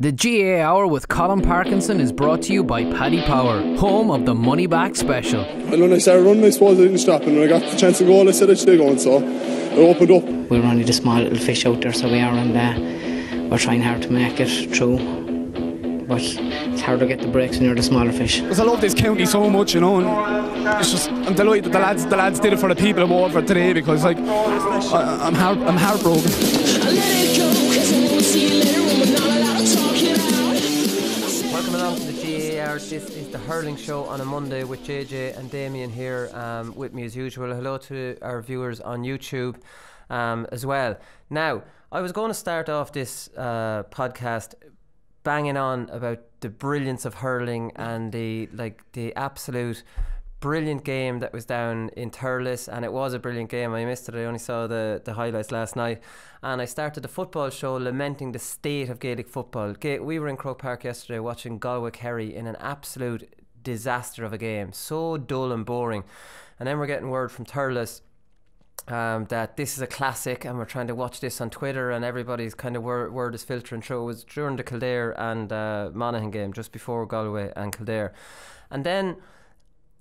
The GAA Hour with Colin Parkinson is brought to you by Paddy Power, home of the Money Back Special. And when I started running, I suppose I didn't stop, and when I got the chance to go, I said I should go, and so it opened up. We're only the small little fish out there, so we are, and we're trying hard to make it through. But it's hard to get the breaks when you're the smaller fish. Because I love this county so much, you know, and it's just, I'm delighted that the lads did it for the people of Waterford today, because like I'm heartbroken. Welcome along to the GAA Hour. This is the hurling show on a Monday with JJ and Damien here with me as usual. Hello to our viewers on YouTube as well. Now, I was going to start off this podcast banging on about the brilliance of hurling and the absolute brilliant game that was down in Thurles, and it was a brilliant game. I missed it. I only saw the highlights last night, and I started the football show lamenting the state of Gaelic football. We were in Croke Park yesterday watching Galway Kerry in an absolute disaster of a game, so dull and boring, and then we're getting word from Thurles that this is a classic, and we're trying to watch this on Twitter, and everybody's kind of word is filtering through. It was during the Kildare and Monaghan game, just before Galway and Kildare, and then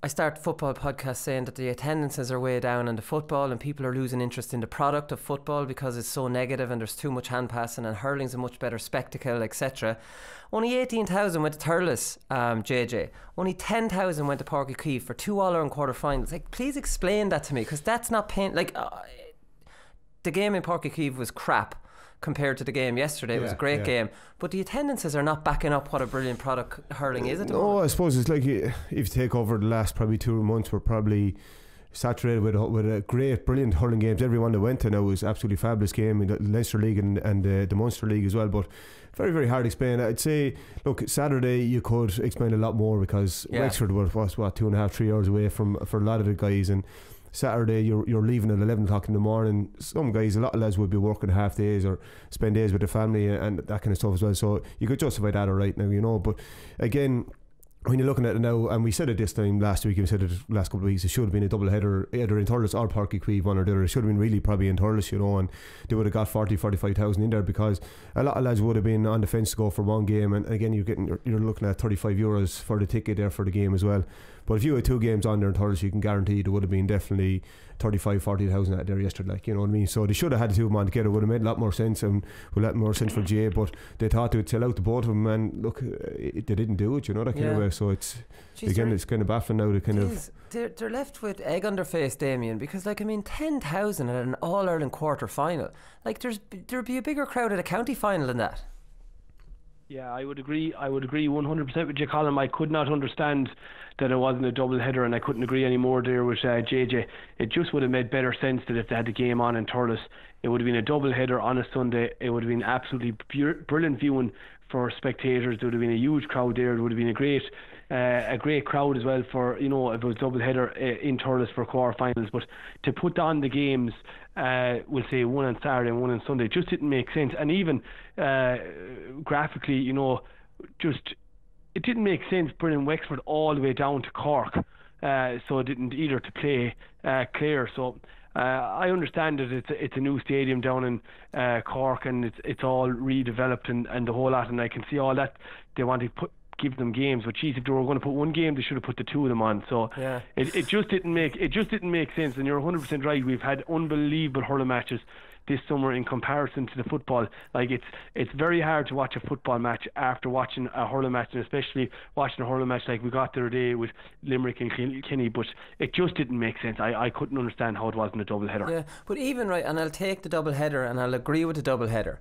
I start football podcast saying that the attendances are way down in the football and people are losing interest in the product of football because it's so negative and there's too much hand passing and hurling's a much better spectacle, etc. Only 18,000 went to Thurles, JJ. Only 10,000 went to Páirc Uí Chaoimh for 2 All-Ireland quarter-finals. Like, please explain that to me, because that's not pain. Like, the game in Páirc Uí Chaoimh was crap compared to the game yesterday. It was a great game, but the attendances are not backing up what a brilliant product hurling is at the moment. I suppose it's like if you take over the last probably 2 months, we're probably saturated with a great, brilliant hurling games. Everyone that went to now was absolutely fabulous game in the Leinster League and the Munster League as well, but very, very hard to explain. I'd say, look, Saturday you could explain a lot more because Wexford was 2.5-3 hours away for a lot of the guys, and Saturday you're leaving at 11 o'clock in the morning. Some guys, a lot of lads would be working half days or spend days with their family and that kind of stuff as well, so you could justify that alright now, you know. But again, when you're looking at it now, and we said it this time last week, we said it last couple of weeks, it should have been a double header either in Thurles or Páirc Uí Chaoimh, one or the other. It should have been really probably in Thurles, you know, and they would have got 45,000 in there, because a lot of lads would have been on the fence to go for one game, and again you're looking at €35 for the ticket there for the game as well. But if you had 2 games on there in Thurles, you can guarantee there would have been definitely 35,000-40,000 out there yesterday, like, you know what I mean. So they should have had the 2 of them on together. It would have made a lot more sense, and would have more sense for GA, but they thought they would sell out the both of them, and look, they didn't do it, you know, that kind of way. So it's it's kind of baffling now. They're left with egg on their face, Damien, because 10,000 at an All-Ireland quarter final, there'd be a bigger crowd at a county final than that. Yeah, I would agree 100% with you, Colin. I could not understand that it wasn't a double header, and I couldn't agree any more there with JJ. It just would have made better sense that if they had the game on in Thurles, it would have been a double header on a Sunday. It would have been absolutely brilliant viewing for spectators. There would have been a huge crowd there. It would have been a great crowd as well for, you know, if it was double header in Thurles for quarter-finals. But to put on the games, we'll say one on Saturday and one on Sunday, just didn't make sense. And even graphically, you know, it didn't make sense bringing Wexford all the way down to Cork, so it didn't either to play Clare. So I understand that it's a new stadium down in Cork, and it's all redeveloped and the whole lot, and I can see all that they want to give them games. But geez, if they were going to put one game, they should have put the 2 of them on. So it just didn't make sense. And you're 100% right. We've had unbelievable hurling matches this summer in comparison to the football. Like, it's very hard to watch a football match after watching a hurling match, and especially watching a hurling match like we got the other day with Limerick and Kilkenny. But it just didn't make sense. I couldn't understand how it wasn't a double header. Yeah, but even right, and I'll take the double header and I'll agree with the double header.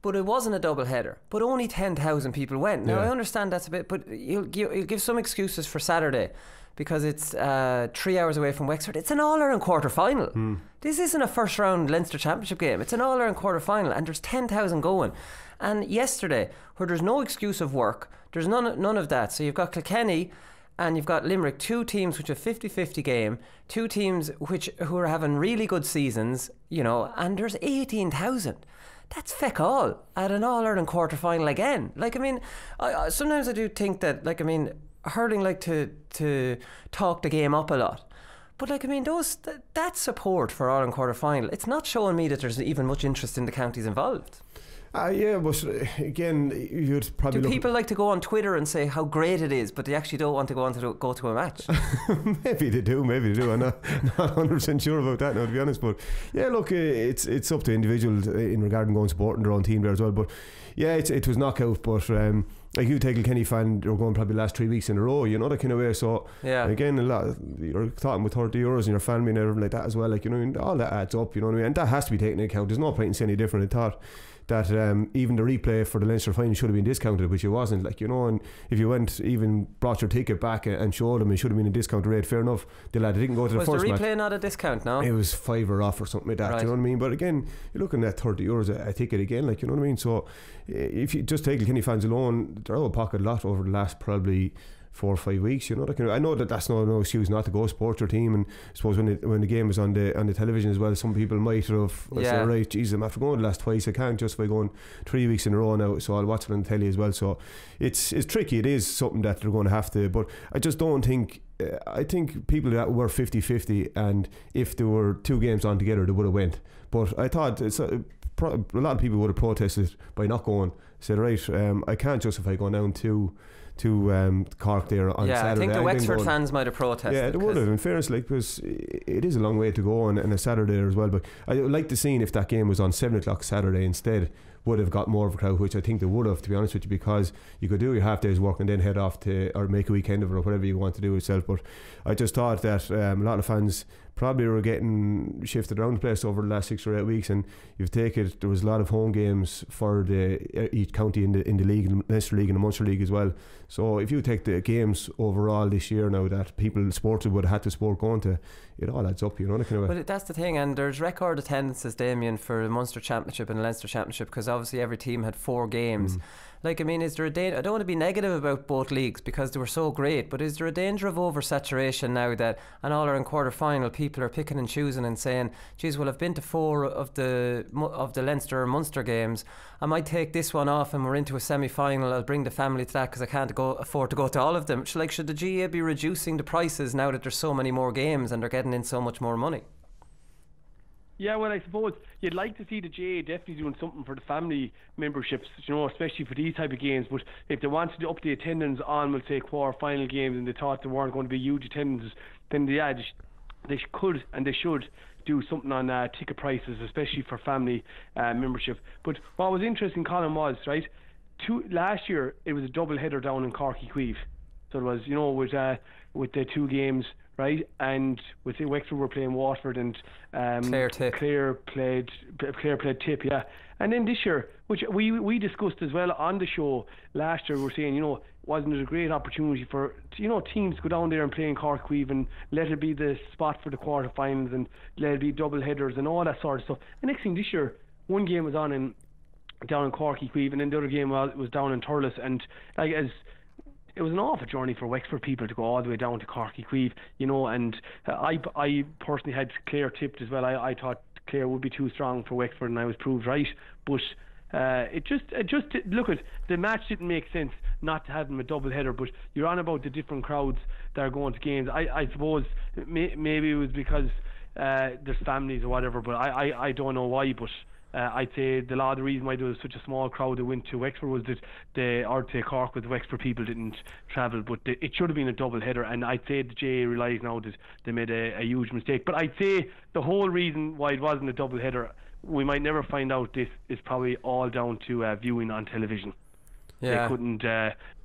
But it wasn't a double header, but only 10,000 people went. Now I understand that's a bit, but you'll give some excuses for Saturday, because it's 3 hours away from Wexford. It's an All-Ireland quarter-final. This isn't a first-round Leinster Championship game. It's an All-Ireland quarter-final, and there's 10,000 going. And yesterday, where there's no excuse of work, there's none of that. So you've got Kilkenny and you've got Limerick, 2 teams which have 50-50 game, 2 teams who are having really good seasons, you know, and there's 18,000. That's feck all at an All-Ireland quarter-final again. I sometimes I do think that, hurling to talk the game up a lot. But that support for All-Ireland quarter-final, it's not showing me that there's even much interest in the counties involved. Yeah, but again, you'd probably. Do people like to go on Twitter and say how great it is, but they actually don't want to go to a match? Maybe they do. I'm not 100% sure about that now, to be honest. But yeah, look, it's up to individuals in regarding going supporting their own team there as well. But yeah, it was knockout. But like you take a Kilkenny fan, you're going probably the last 3 weeks in a row, you know, that kind of way. So yeah, again, a lot you're talking with €30 and your family and everything like that as well. Like, you know, and all that adds up, you know what I mean. And that has to be taken into account. There's no point in saying any different. I thought that even the replay for the Leinster final should have been discounted, which it wasn't, like, you know. And if you went, even brought your ticket back and showed them, it should have been a discounted rate. Fair enough. The lad didn't go to the first match. Was the replay not a discount? No, it was $5 off or something like that. Right. You know what I mean? But again, you're looking at €30 a ticket again, like, you know what I mean. So if you just take Kilkenny fans alone, they're out of pocket a lot over the last probably 4 or 5 weeks, you know. I know that's no excuse not to go support your team, and I suppose when the game was on the television as well, some people might have said, right, Jesus, I'm after going the last twice, I can't justify going 3 weeks in a row now, so I'll watch it on the telly as well. So it's tricky. It is something that they're going to have to, but I just don't think I think people that were 50-50, and if there were 2 games on together, they would have went. But I thought a lot of people would have protested by not going, said, right, I can't justify going down to Cork there on Saturday. I think the Wexford fans might have protested. Yeah, they would have, in fairness, like, because it is a long way to go on a Saturday there as well. But I would like to see if that game was on 7 o'clock Saturday instead, would have got more of a crowd, which I think they would have, to be honest with you, because you could do your half day's work and then head off to, or make a weekend of it, or whatever you want to do yourself. But I just thought that a lot of fans probably were getting shifted around the place over the last 6 or 8 weeks, and you've taken there was a lot of home games for each county in the league, the Leinster League and the Munster League as well. So if you take the games overall this year now that people sported would have had to sport going to, it all adds up, you know, that kind of way. Well, that's the thing, and there's record attendances, Damien, for the Munster Championship and the Leinster Championship, because obviously every team had 4 games. Like, I mean, is there a danger? I don't want to be negative about both leagues because they were so great, but is there a danger of oversaturation now that, and all are in quarter final, people are picking and choosing and saying, geez, well, I've been to 4 of the Leinster or Munster games, I might take this one off and we're into a semi-final, I'll bring the family to that because I can't afford to go to all of them. Like, should the GAA be reducing the prices now that there's so many more games and they're getting in so much more money? Yeah, well, I suppose you'd like to see the GAA definitely doing something for the family memberships, you know, especially for these type of games. But if they wanted to up the attendance on, we'll say, quarter-final games, and they thought there weren't going to be huge attendances, then they could and they should do something on ticket prices, especially for family membership. But what was interesting, Colin, was, right, last year it was a double header down in Cork Queeve. So it was, you know, with the 2 games, right, and with Wexford were playing Waterford, and Clare played Tip, yeah. And then this year, which we discussed as well on the show last year, we're saying, you know, wasn't it a great opportunity for, you know, teams to go down there and play in Cork Queeve and let it be the spot for the quarterfinals and let it be double headers and all that sort of stuff. And next thing this year, one game was down in Cork Queeve, and then the other game was down in Thurles, and like, as it was an awful journey for Wexford people to go all the way down to Cork Queeve, you know. And I personally had Clare tipped as well. I thought Clare would be too strong for Wexford, and I was proved right. But it just look at the match didn't make sense not to have them a double header. But you're on about the different crowds that are going to games. I suppose maybe it was because there's families or whatever, but I don't know why. But I'd say the reason why there was such a small crowd that went to Wexford was that or to Cork, with the Wexford people didn't travel. But it should have been a double header, and I'd say the GAA realise now that they made a huge mistake. But I'd say the whole reason why it wasn't a double header, we might never find out. This is probably all down to viewing on television. Yeah. They couldn't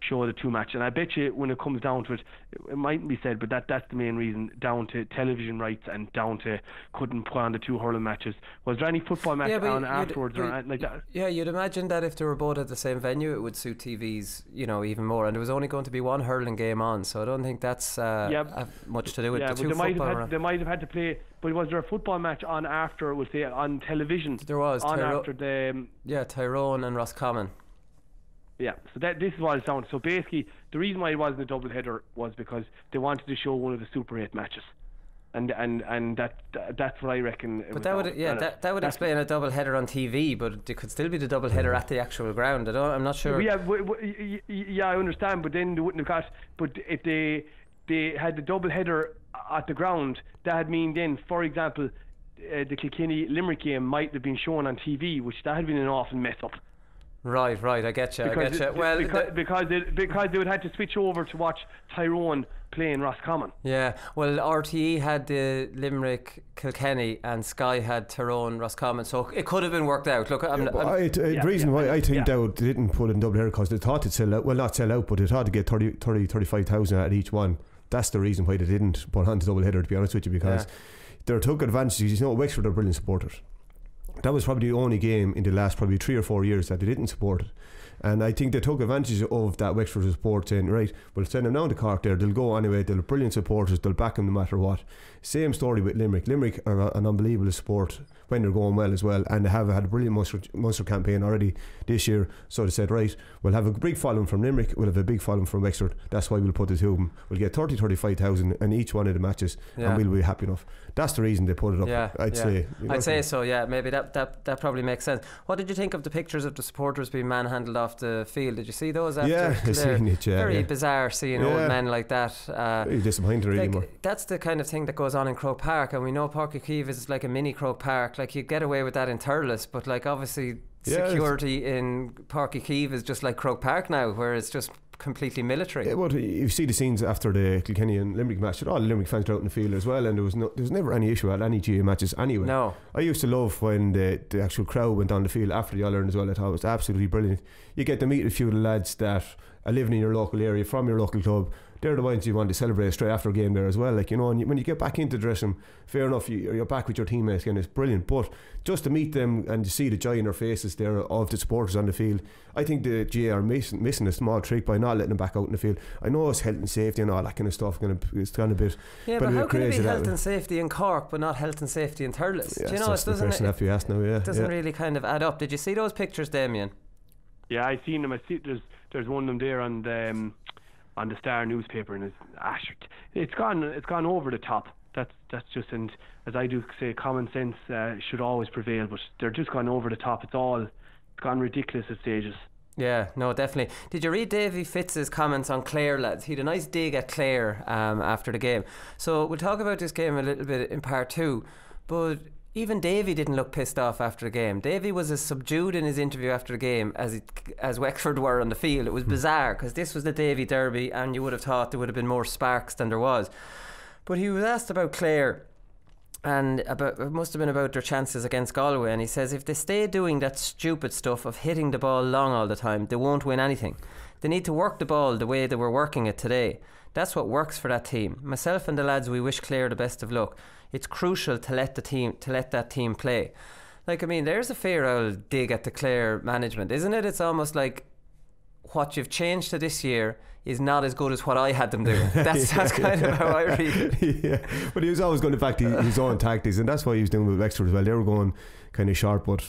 show the 2 matches, and I bet you when it comes down to it, it mightn't be said, but that's the main reason, down to television rights and down to couldn't put on the 2 hurling matches. Was there any football match on afterwards or anything like that? Yeah, you'd imagine that if they were both at the same venue, it would suit TVs, you know, even more. And there was only going to be 1 hurling game on, so I don't think that's much to do with the 2 football. They might have had to play. But was there a football match on after, we'll say, on television? There was after the Tyrone and Roscommon. Yeah, so this is what it's down to. So basically, the reason why it wasn't a double header was because they wanted to show one of the Super 8 matches, and that's what I reckon. But that would explain a double header on TV, but it could still be the double header at the actual ground. I'm not sure. Yeah, I understand, but then they wouldn't have got. But if they had the double header at the ground, that'd mean then, for example, the Kilkenny Limerick game might have been shown on TV, which that had been an awful mess up. Right, I get you. Well, because they would have to switch over to watch Tyrone playing Roscommon. Yeah, well, RTE had the Limerick Kilkenny and Sky had Tyrone Roscommon, so it could have been worked out. Look, the reason why I think they didn't put it in double header because they thought it'd sell out. Well, not sell out, but they thought to get 35,000 at each one. That's the reason why they didn't put on the double header, to be honest with you, because they took advantages. You know, Wexford are brilliant supporters. That was probably the only game in the last probably 3 or 4 years that they didn't support it. And I think they took advantage of that Wexford support, saying, right, we'll send them down to Cork there, they'll go anyway, they'll have brilliant supporters, they'll back them no matter what. Same story with Limerick. Limerick are an unbelievable support when they're going well as well, and they have had a brilliant Munster campaign already this year. So they said, right, we'll have a big following from Limerick, we'll have a big following from Wexford, that's why we'll put the two of them. We'll get 35,000 in each one of the matches, and we'll be happy enough. That's the reason they put it up. I'd say. I'd say so. Yeah, maybe that probably makes sense. What did you think of the pictures of the supporters being manhandled off the field? Did you see those? After I seen it. Very bizarre seeing old men like that. Very disappointing, really. More. That's the kind of thing that goes on in Croke Park, and we know Páirc Uí Chaoimh is like a mini Croke Park. Like you get away with that in Thurles, but like obviously security in Páirc Uí Chaoimh is just like Croke Park now, where it's just completely military. Yeah, but you see the scenes after the Kilkenny and Limerick match, all the Limerick fans were out in the field as well, and there was never any issue at any GAA matches anyway. No. I used to love when the actual crowd went on the field after the All-Ireland as well. I thought it was absolutely brilliant. You get to meet a few of the lads that are living in your local area, from your local club. They're the ones you want to celebrate straight after a game there as well. Like, you know, and when you get back into the dressing room, fair enough, you're back with your teammates again, it's brilliant. But just to meet them and to see the joy in their faces there of the supporters on the field, I think the GAA are missing a small trick by not letting them back out in the field. I know it's health and safety and all that kind of stuff, it's kind of a bit. Yeah, but how can it be health and safety in Cork but not health and safety in Thurles? Yeah, do you know, it doesn't. It doesn't really kind of add up. Did you see those pictures, Damien? Yeah, I seen them. There's one of them there on the Star newspaper, and it's gone over the top. That's just, and as I do say, common sense should always prevail, but they're just gone over the top. It's gone ridiculous at stages. Yeah, no, definitely. Did you read Davey Fitz's comments on Clare, lads? He had a nice dig at Clare after the game. So we'll talk about this game a little bit in part 2, but even Davey didn't look pissed off after the game. Davey was as subdued in his interview after the game as Wexford were on the field. It was bizarre because this was the Davey derby, and you would have thought there would have been more sparks than there was. But he was asked about Clare, and it must have been about their chances against Galway, and he says if they stay doing that stupid stuff of hitting the ball long all the time, they won't win anything. They need to work the ball the way they were working it today. That's what works for that team. Myself and the lads, we wish Clare the best of luck. It's crucial to let that team play. Like, I mean, there's a fair old dig at the Clare management, isn't it? It's almost like what you've changed to this year is not as good as what I had them do. That's kind of how I read it. Yeah, but he was always going back to his own tactics, and that's what he was doing with Wexford as well. They were going kind of sharp, but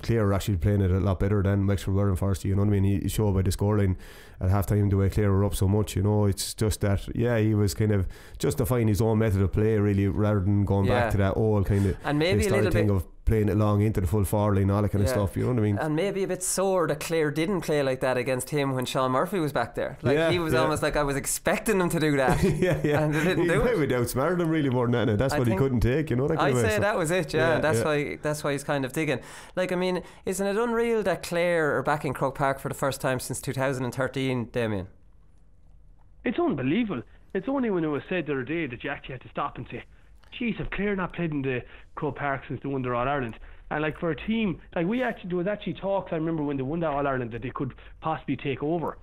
Clare are actually playing it a lot better than Wexford were in first. You know what I mean? He showed by the scoreline at half time the way Clare were up so much. You know, it's just that he was kind of justifying his own method of play really, rather than going back to that old kind of and maybe a little thing bit of playing it long into the full forward line, all that kind of stuff. You know what I mean? And maybe a bit sore that Clare didn't play like that against him when Sean Murphy was back there. Like he was almost like I was expecting them to do that. And they didn't do it. He outsmarted them really more than that. That's what he couldn't take. You know, that kind I'd of say that was it. That's why he's kind of digging. Like, I mean, isn't it unreal that Clare are back in Croke Park for the first time since 2013, Damien? It's unbelievable. It's only when it was said the other day that you actually had to stop and say, geez, have Clare not played in the Croke Park since they won their All-Ireland? And like for a team, like there was actually talks, I remember when they won that All-Ireland, that they could possibly take over.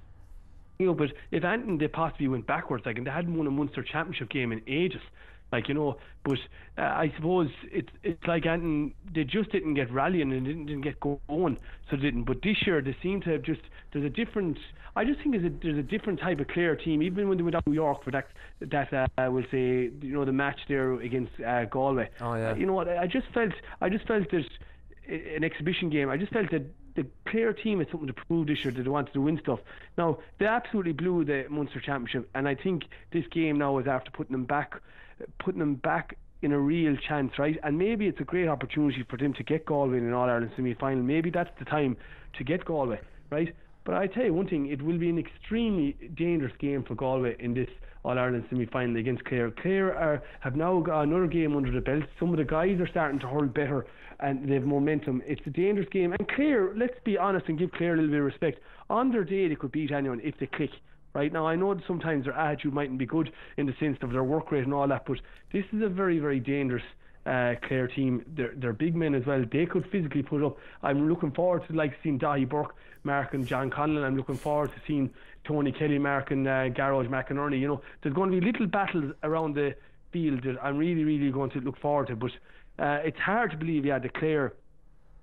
You know, but if anything, they possibly went backwards. Like, and they hadn't won a Munster Championship game in ages. Like, you know, but I suppose it's like anything, they just didn't get rallying and didn't get going, so they didn't. But this year they seem to have there's a different. I just think there's a different type of Clare team. Even when they went out to New York for that we'll say, you know, the match there against Galway. Oh yeah. You know what? I just felt there's an exhibition game. I just felt that the Clare team had something to prove this year, that they wanted to win stuff. Now they absolutely blew the Munster Championship, and I think this game now is after putting them back in a real chance, right? And maybe it's a great opportunity for them to get Galway in an All-Ireland semi-final. Maybe that's the time to get Galway, right? But I tell you one thing, it will be an extremely dangerous game for Galway in this All-Ireland semi-final against Clare. Clare have now got another game under the belt. Some of the guys are starting to hurl better and they have momentum. It's a dangerous game. And Clare, let's be honest and give Clare a little bit of respect. On their day, they could beat anyone if they click. Right now, I know that sometimes their attitude mightn't be good in the sense of their work rate and all that, but this is a very, very dangerous Clare team. They're big men as well. They could physically put up. I'm looking forward to seeing Davey Burke marking John Conlon. I'm looking forward to seeing Tony Kelly marking Garage McInerney. You know, there's going to be little battles around the field that I'm really, really going to look forward to. But it's hard to believe, that Clare.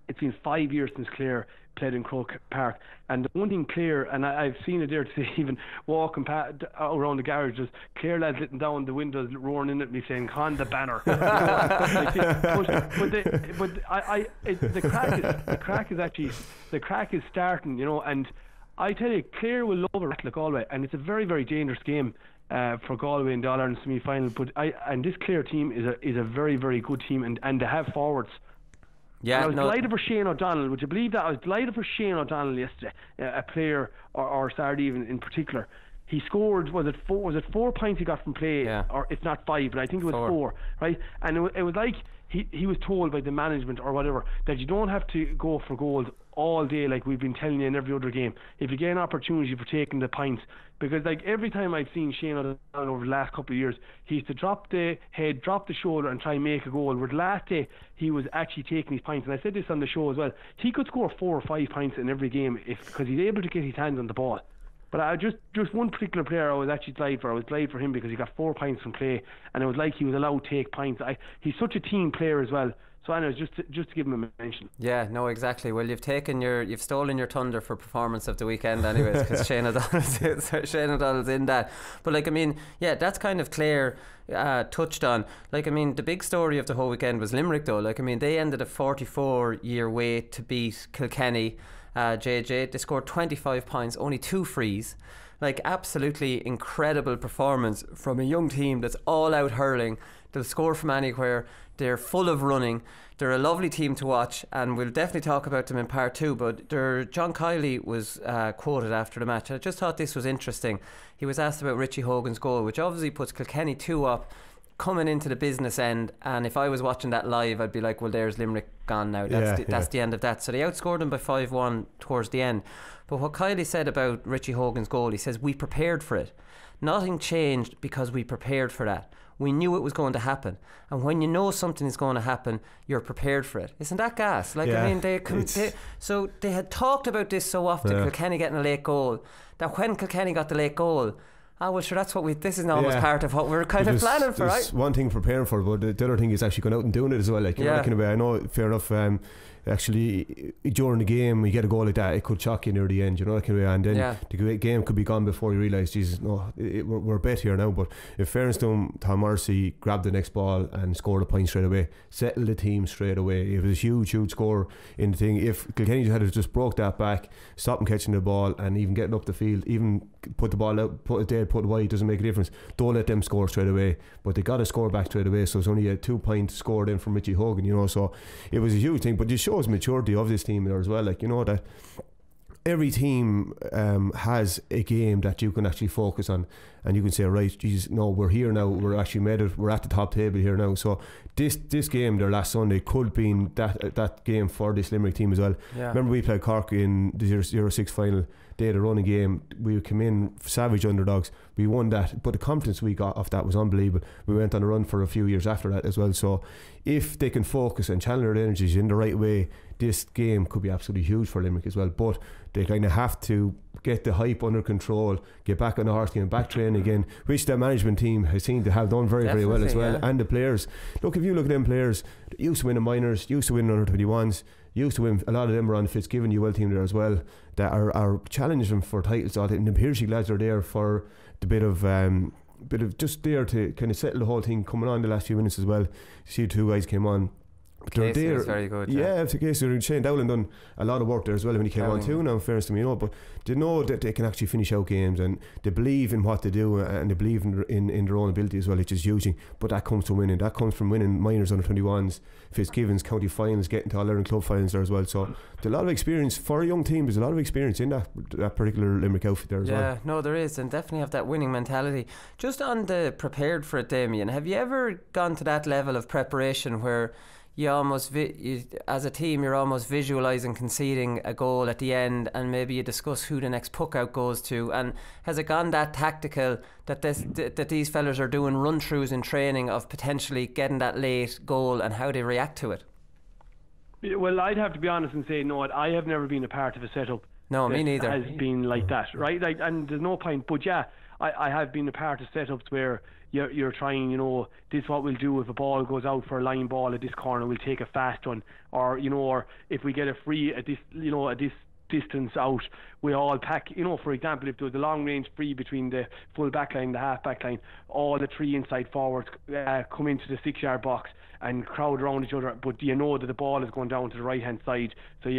It's been 5 years since Clare played in Croke Park, and the one thing Clare, and I've seen it there today, even walking around the garages, Clare lads letting down the windows, roaring in at me saying "Con the banner." The crack is starting, you know, and I tell you, Clare will love a rattle Galway, and it's a very, very dangerous game for Galway in the All-Ireland semi-final. But this Clare team is a very, very good team, and they have forwards. Yeah, I was delighted for Shane O'Donnell. Would you believe that? I was delighted for Shane O'Donnell yesterday, a player, or Saturday even in particular. He scored, was it 4 points he got from play, or if not 5, but I think it was 4, right? And it was like he was told by the management or whatever that you don't have to go for goals all day like we've been telling you in every other game. If you get an opportunity for taking the points, because every time I've seen Shane O'Donnell over the last couple of years, he used to drop the head, drop the shoulder and try and make a goal. Where the last day he was actually taking his points, and I said this on the show as well, he could score 4 or 5 points in every game because he's able to get his hands on the ball. But I just one particular player I was actually delighted for. I was delighted for him because he got 4 points from play, and it was like he was allowed to take points. He's such a team player as well. So I know, just to give him a mention. Yeah, no, exactly. Well, you've stolen your thunder for performance of the weekend, anyways, because Shane O'Donnell's in that. But that's kind of Clare touched on. The big story of the whole weekend was Limerick, though. They ended a 44-year wait to beat Kilkenny. JJ, they scored 25 points, only 2 frees. Absolutely incredible performance from a young team that's all out hurling. They'll score from anywhere. They're full of running. They're a lovely team to watch, and we'll definitely talk about them in part 2. But John Kiley was quoted after the match. I just thought this was interesting. He was asked about Richie Hogan's goal, which obviously puts Kilkenny 2 up coming into the business end, and if I was watching that live, I'd be like, well, there's Limerick gone now. That's the end of that. So they outscored them by 5-1 towards the end. But what Kiley said about Richie Hogan's goal, he says, we prepared for it. Nothing changed because we prepared for that. We knew it was going to happen, and when you know something is going to happen, you're prepared for it. Isn't that gas? They had talked about this so often, Kilkenny getting a late goal, that when Kilkenny got the late goal, that's what this is almost part of what we're kind of planning for, right? One thing preparing for, but the other thing is actually going out and doing it as well. I know, fair enough. Actually, during the game, you get a goal like that, it could shock you near the end, and then the game could be gone before you realise, Jesus, no, we're a bit here now. But in fairness to him, Tom Morrissey grabbed the next ball and scored a point straight away, settled the team straight away. It was a huge score in the thing. If Kilkenny had just broke that back, stopped him catching the ball, and even getting up the field, even put the ball out, put it dead, put it wide, doesn't make a difference. Don't let them score straight away. But they got to score back straight away, so it's only a 2 point scored in from Richie Hogan, so it was a huge thing. But it shows maturity of this team there as well, that every team has a game that you can actually focus on, and you can say, right, Jesus, no, we're here now, we're actually made it, we're at the top table here now. So this game there last Sunday could have been that game for this Limerick team as well. Remember we played Cork in the 0-6 final. They had a running game, we came in savage underdogs, we won that, but the confidence we got off that was unbelievable. We went on a run for a few years after that as well. So if they can focus and channel their energies in the right way, this game could be absolutely huge for Limerick as well. But they kind of have to get the hype under control, get back on the horse, get back training again, which the management team has seemed to have done very, very well as well. And the players, look, if you look at them players, used to win the minors, used to win under 21s, used to win, a lot of them are on the Fitzgibbon UL team there as well, that are challenging them for titles. And the Piercy lads are there for the bit of just there to kind of settle the whole thing coming on the last few minutes as well. See, 2 guys came on Casey was very good. Yeah, it's a case. Shane Dowling done a lot of work there as well when he came on too. Now, in fairness to me, but they know that they can actually finish out games, and they believe in what they do, and they believe in their own ability as well, which is huge. But that comes from winning. That comes from winning minors under 21s, Fitzgibbons county finals, getting to All-Ireland club finals there as well. So there's a lot of experience for a young team. There's a lot of experience in that particular Limerick outfit there as well. Yeah, no, there is, and definitely have that winning mentality. Just on the prepared for it, Damien, have you ever gone to that level of preparation where you almost, as a team, you're almost visualising conceding a goal at the end, and maybe you discuss who the next puck out goes to? And has it gone that tactical that these fellas are doing run-throughs in training of potentially getting that late goal and how they react to it? Well, I'd have to be honest and say no. I have never been a part of a setup. No, me neither. Has been like that, right? Like, and there's no point. But yeah, I have been a part of setups where you're trying, this is what we'll do if a ball goes out for a line ball at this corner, we'll take a fast one, or or if we get a free at this, at this distance out, we all pack, for example, if there was a long range free between the full back line, the half back line, all the three inside forwards come into the 6-yard box and crowd around each other, but that the ball is going down to the right hand side, so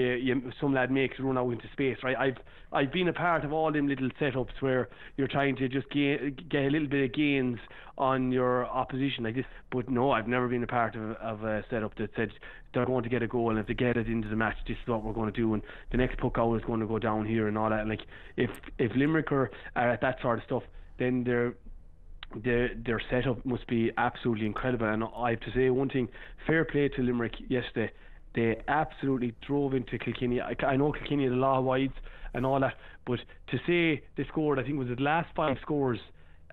some lad makes run out into space, right? I've been a part of all them little setups where you're trying to just get a little bit of gains on your opposition like this, but no, I've never been a part of a setup that said they're going to get a goal, and if they get it into the match, this is what we're going to do, and the next puck out is going to go down here and all that. Like, if Limerick are at that sort of stuff, then their setup must be absolutely incredible. And I have to say one thing, fair play to Limerick yesterday. They absolutely drove into Kilkenny. I know Kilkenny had a lot of wides and all that, but to say they scored, I think it was the last 5 scores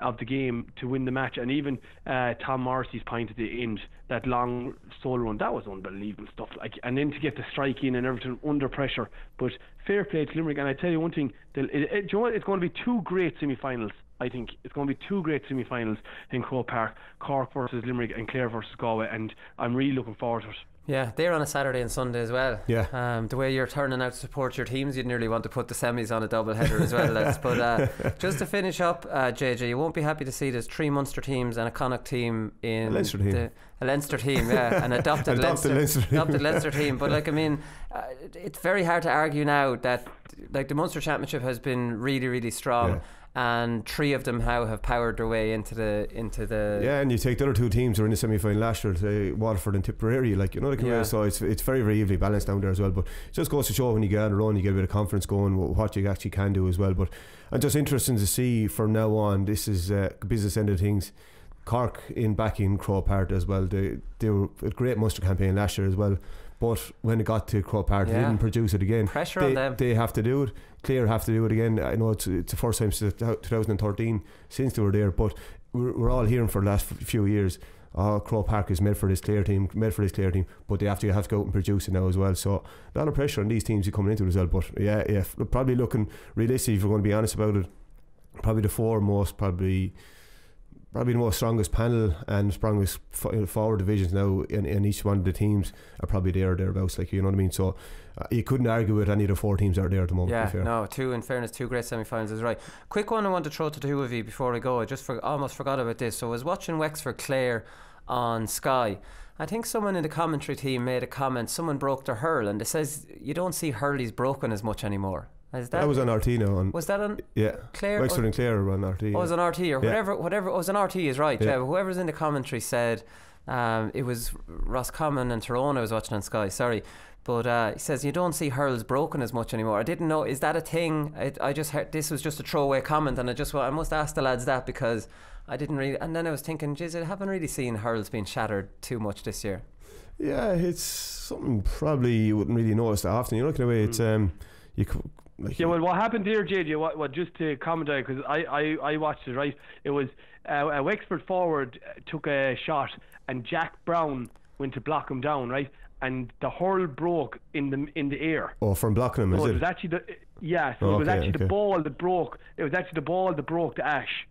of the game to win the match, and even Tom Morrissey's point at the end, that long solo run, that was unbelievable stuff. Like, and then to get the strike in and everything under pressure. But fair play to Limerick, and I tell you one thing, do you know what? It's going to be 2 great semi-finals. I think it's going to be 2 great semi-finals in Croke Park, Cork versus Limerick and Clare versus Galway, and I'm really looking forward to it. Yeah, they're on a Saturday and Sunday as well. Yeah. The way you're turning out to support your teams, you'd nearly want to put the semis on a double header as well, lads. But just to finish up, JJ, you won't be happy to see there's 3 Munster teams and a Connacht team in a Leinster team. A Leinster team, yeah, an adopted Leinster team. But it's very hard to argue now that the Munster Championship has been really, really strong. Yeah. And 3 of them have powered their way into the yeah, and you take the other 2 teams who are in the semi-final last year, say Waterford and Tipperary, so it's very, very evenly balanced down there as well. But it just goes to show when you get on the run, you get a bit of confidence going, what you actually can do as well. But and just interesting to see from now on, this is business end of things. Cork back in Croke Park as well. They were a great Munster campaign last year as well. But when it got to Croke Park, they didn't produce it again. Pressure on them. They have to do it. Clare have to do it again. I know it's the first time since 2013 since they were there, but we're all hearing for the last few years, Croke Park is made for this Clare team, but they have to go out and produce it now as well. So a lot of pressure on these teams who coming into it as well. But yeah, probably looking realistic, if we're going to be honest about it, probably the 4 most probably the most strongest panel and strongest forward divisions now in each one of the teams are probably thereabouts, you know what I mean. So you couldn't argue with any of the 4 teams that are there at the moment. Yeah, no, 2 in fairness, 2 great semi-finals is right. Quick one I want to throw to the 2 of you before I go. I just almost forgot about this. So I was watching Wexford Clare on Sky. I think someone in the commentary team made a comment, someone broke their hurl, and it says you don't see hurleys broken as much anymore. That was on RT now. Was that on? Yeah, Clare? Wexford and Clare were on RT. Oh, it was on RT or whatever. It was on RT is right. Yeah, but whoever's in the commentary said it was Roscommon and Tyrone I was watching on Sky. Sorry, but he says you don't see hurls broken as much anymore. I didn't know. Is that a thing? I just heard this was just a throwaway comment, and I must ask the lads that because I didn't really. And then I was thinking, geez, I haven't really seen hurls being shattered too much this year. Yeah, it's something probably you wouldn't really notice that often. You're looking away. It's well, what happened here, JJ? What just to comment on, because I watched it, right? It was a Wexford forward took a shot, and Jack Brown went to block him down, right? And the hurl broke in the air. Oh, from blocking him, so is it? It was actually the ball that broke. It was actually the ball that broke the ash,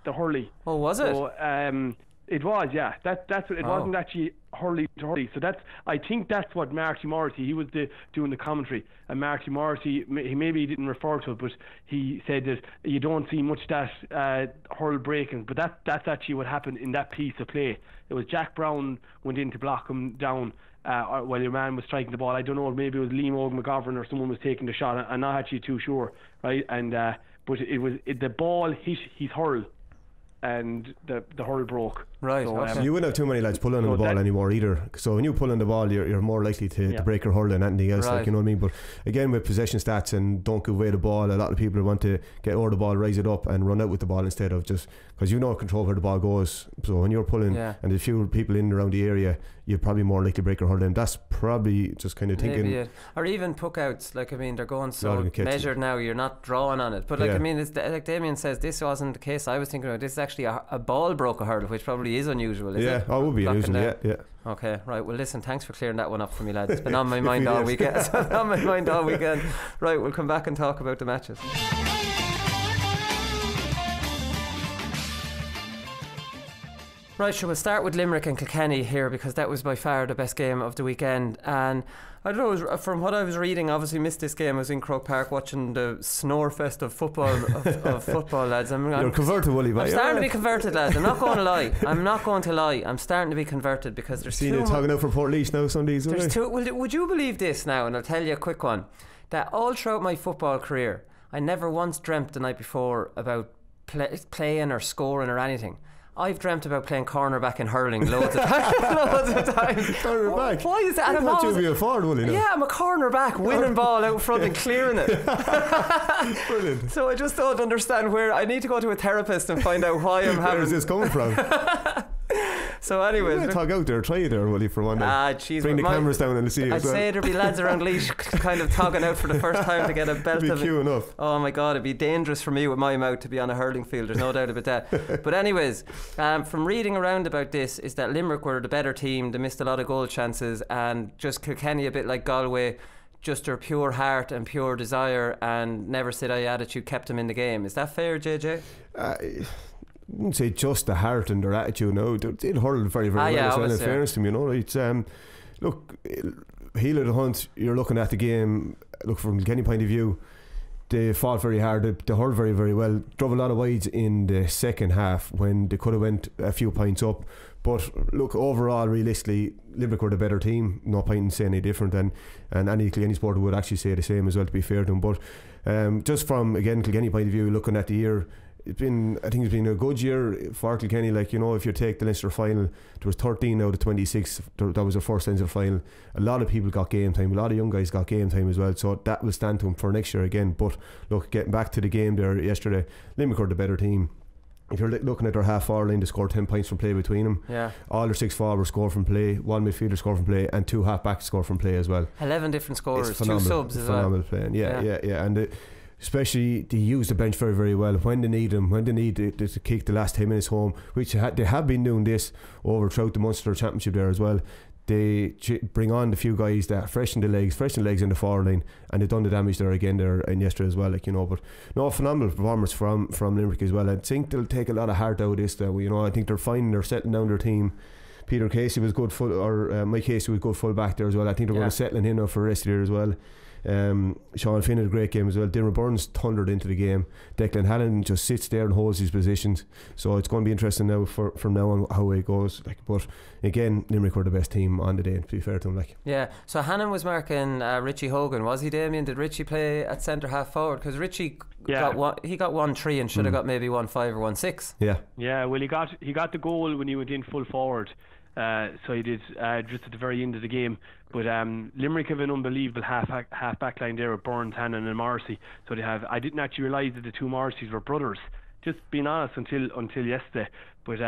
the hurley. Oh, was it? So, it was, yeah. That's what it wasn't actually hurley to hurley. So I think that's what Marty Morrissey, he was doing the commentary, and Marty Morrissey, he didn't refer to it, but he said that you don't see much that hurl breaking, but that's actually what happened in that piece of play. It was Jack Brown went in to block him down, while your man was striking the ball. I don't know, maybe it was Liam McCarthy or someone was taking the shot. I'm not actually too sure, right? And but the ball hit his hurl, and the hurl broke. Right. So you wouldn't have too many lads pulling on the ball anymore either. So when you pull on the ball, you're more likely to break your hurl than anything else. Right. Like, you know what I mean? But again, with possession stats and don't give away the ball, a lot of people want to get over the ball, rise it up, and run out with the ball instead of just, because you know control where the ball goes. So when you're pulling and there's fewer people in and around the area, you're probably more likely to break your hurl. And that's probably just kind of thinking. Maybe or even puck outs. Like, I mean, they're going so measured now. You're not drawing on it. But like, I mean, it's, like Damien says, this wasn't the case I was thinking about. This is actually a ball broke a hurdle, which probably is unusual. Is it? Oh, it would be unusual. Yeah. Okay, right. Well, listen, thanks for clearing that one up for me, lads. It's been on my mind all weekend. It's been on my mind all weekend. Right, we'll come back and talk about the matches. Right, so we'll start with Limerick and Kilkenny here, because that was by far the best game of the weekend. And I don't know, from what I was reading, obviously missed this game. I was in Croke Park watching the snore fest of football, of football, lads. You're converted, Willie. I'm starting to be converted, lads. I'm not going to lie. I'm starting to be converted, because there's seen you talking out for Portlaoise now Sundays. There's two. Would you believe this now? And I'll tell you a quick one. That all throughout my football career, I never once dreamt the night before about playing or scoring or anything. I've dreamt about playing cornerback in hurling loads of times. Cornerback? Why is that? I thought you'd be a forward, Willie. Yeah, I'm a cornerback, winning ball out front and clearing it. Brilliant. So I just don't understand where. I need to go to a therapist and find out why I'm having. Where is this coming from? So anyways, talk out there, try there, Willie, for one day. Bring the cameras down and see. I'd say there'd be lads around Laois kind of togging out for the first time to get a belt. It'd be queuing up. Oh my God, it'd be dangerous for me with my mouth to be on a hurling field. There's no doubt about that. But anyways, from reading around about this, is that Limerick were the better team. They missed a lot of goal chances, and just Kilkenny, a bit like Galway, just their pure heart and pure desire and never say die attitude kept them in the game. Is that fair, JJ? I wouldn't say just the heart and their attitude. No, they hurled very, very well as well, in fairness to them, you know. It's look, heel of the hunt, you're looking at the game. Look, from Kilkenny point of view, they fought very hard. They hurled very, very well. Drove a lot of wides in the second half when they could have went a few points up. But look, overall, realistically, Limerick were the better team. No point in saying any different, and any Kilkenny supporter would actually say the same as well, to be fair to them. But just from, again, Kilkenny point of view, looking at the year, I think it's been a good year for Kilkenny. Like, you know, if you take the Leinster final, there was 13 out of 26 that was their first Leinster final. A lot of people got game time, a lot of young guys got game time as well, so that will stand to them for next year again. But look, getting back to the game there yesterday, Limerick were the better team. If you're looking at their half forward line, they scored 10 points from play between them. Yeah. All their 6 forwards scored from play, 1 midfielder scored from play, and 2 half backs scored from play as well. 11 different scorers, 2 subs as well. Phenomenal playing, yeah. And especially they use the bench very, very well when they need them, when they need to kick the last 10 minutes home, which they have been doing this over throughout the Munster Championship there as well. They bring on the few guys that freshen the legs in the forward line, and they've done the damage there again there in yesterday as well, like, you know. But no, phenomenal performance from Limerick as well. I think they'll take a lot of heart out of this though, you know. I think they're settling down their team. Peter Casey was good Mike Casey was good full back there as well. I think they're going to settle in now for the rest of the year as well. Sean Finn had a great game as well. Diarmaid Burns thundered into the game. Declan Hannon just sits there and holds his positions, so it's going to be interesting now from now on how it goes. Like, but again, Limerick were the best team on the day, to be fair to them. Like, yeah. So Hannon was marking Richie Hogan, was he, Damien? Did Richie play at centre half forward? Because Richie got 1-3 and should have got maybe 1-5 or 1-6. Yeah. Well, he got the goal when he went in full forward. So he did just at the very end of the game. But Limerick have an unbelievable half back line there with Burns, Hannon and Morrissey. So they have. I didn't actually realise that the 2 Morrisseys were brothers. Just being honest until yesterday. But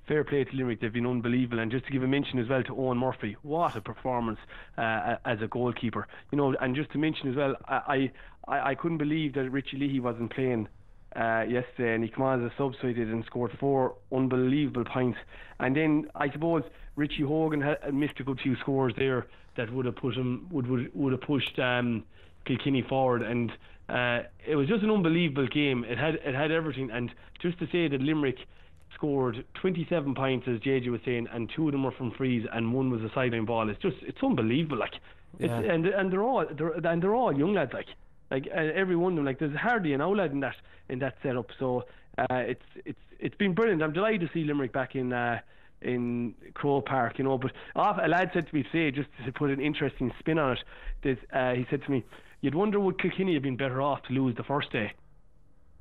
fair play to Limerick, they've been unbelievable. And just to give a mention as well to Owen Murphy, what a performance as a goalkeeper. You know, and just to mention as well, I couldn't believe that Richie Leahy wasn't playing yesterday, and he came on as a sub, so he did, and scored 4 unbelievable points. And then I suppose Richie Hogan had missed a good few scores there that would have put him would have pushed Kilkenny forward, and it was just an unbelievable game. It had everything, and just to say that Limerick scored 27 points, as JJ was saying, and 2 of them were from frees and 1 was a sideline ball. It's unbelievable, like. Yeah. And they're all young lads, like every one of them. Like, there's hardly an old lad in that setup. So it's been brilliant. I'm delighted to see Limerick back in in Crow Park, you know. But a lad said to me today, just to put an interesting spin on it, he said to me, you'd wonder would Kilkenny have been better off to lose the first day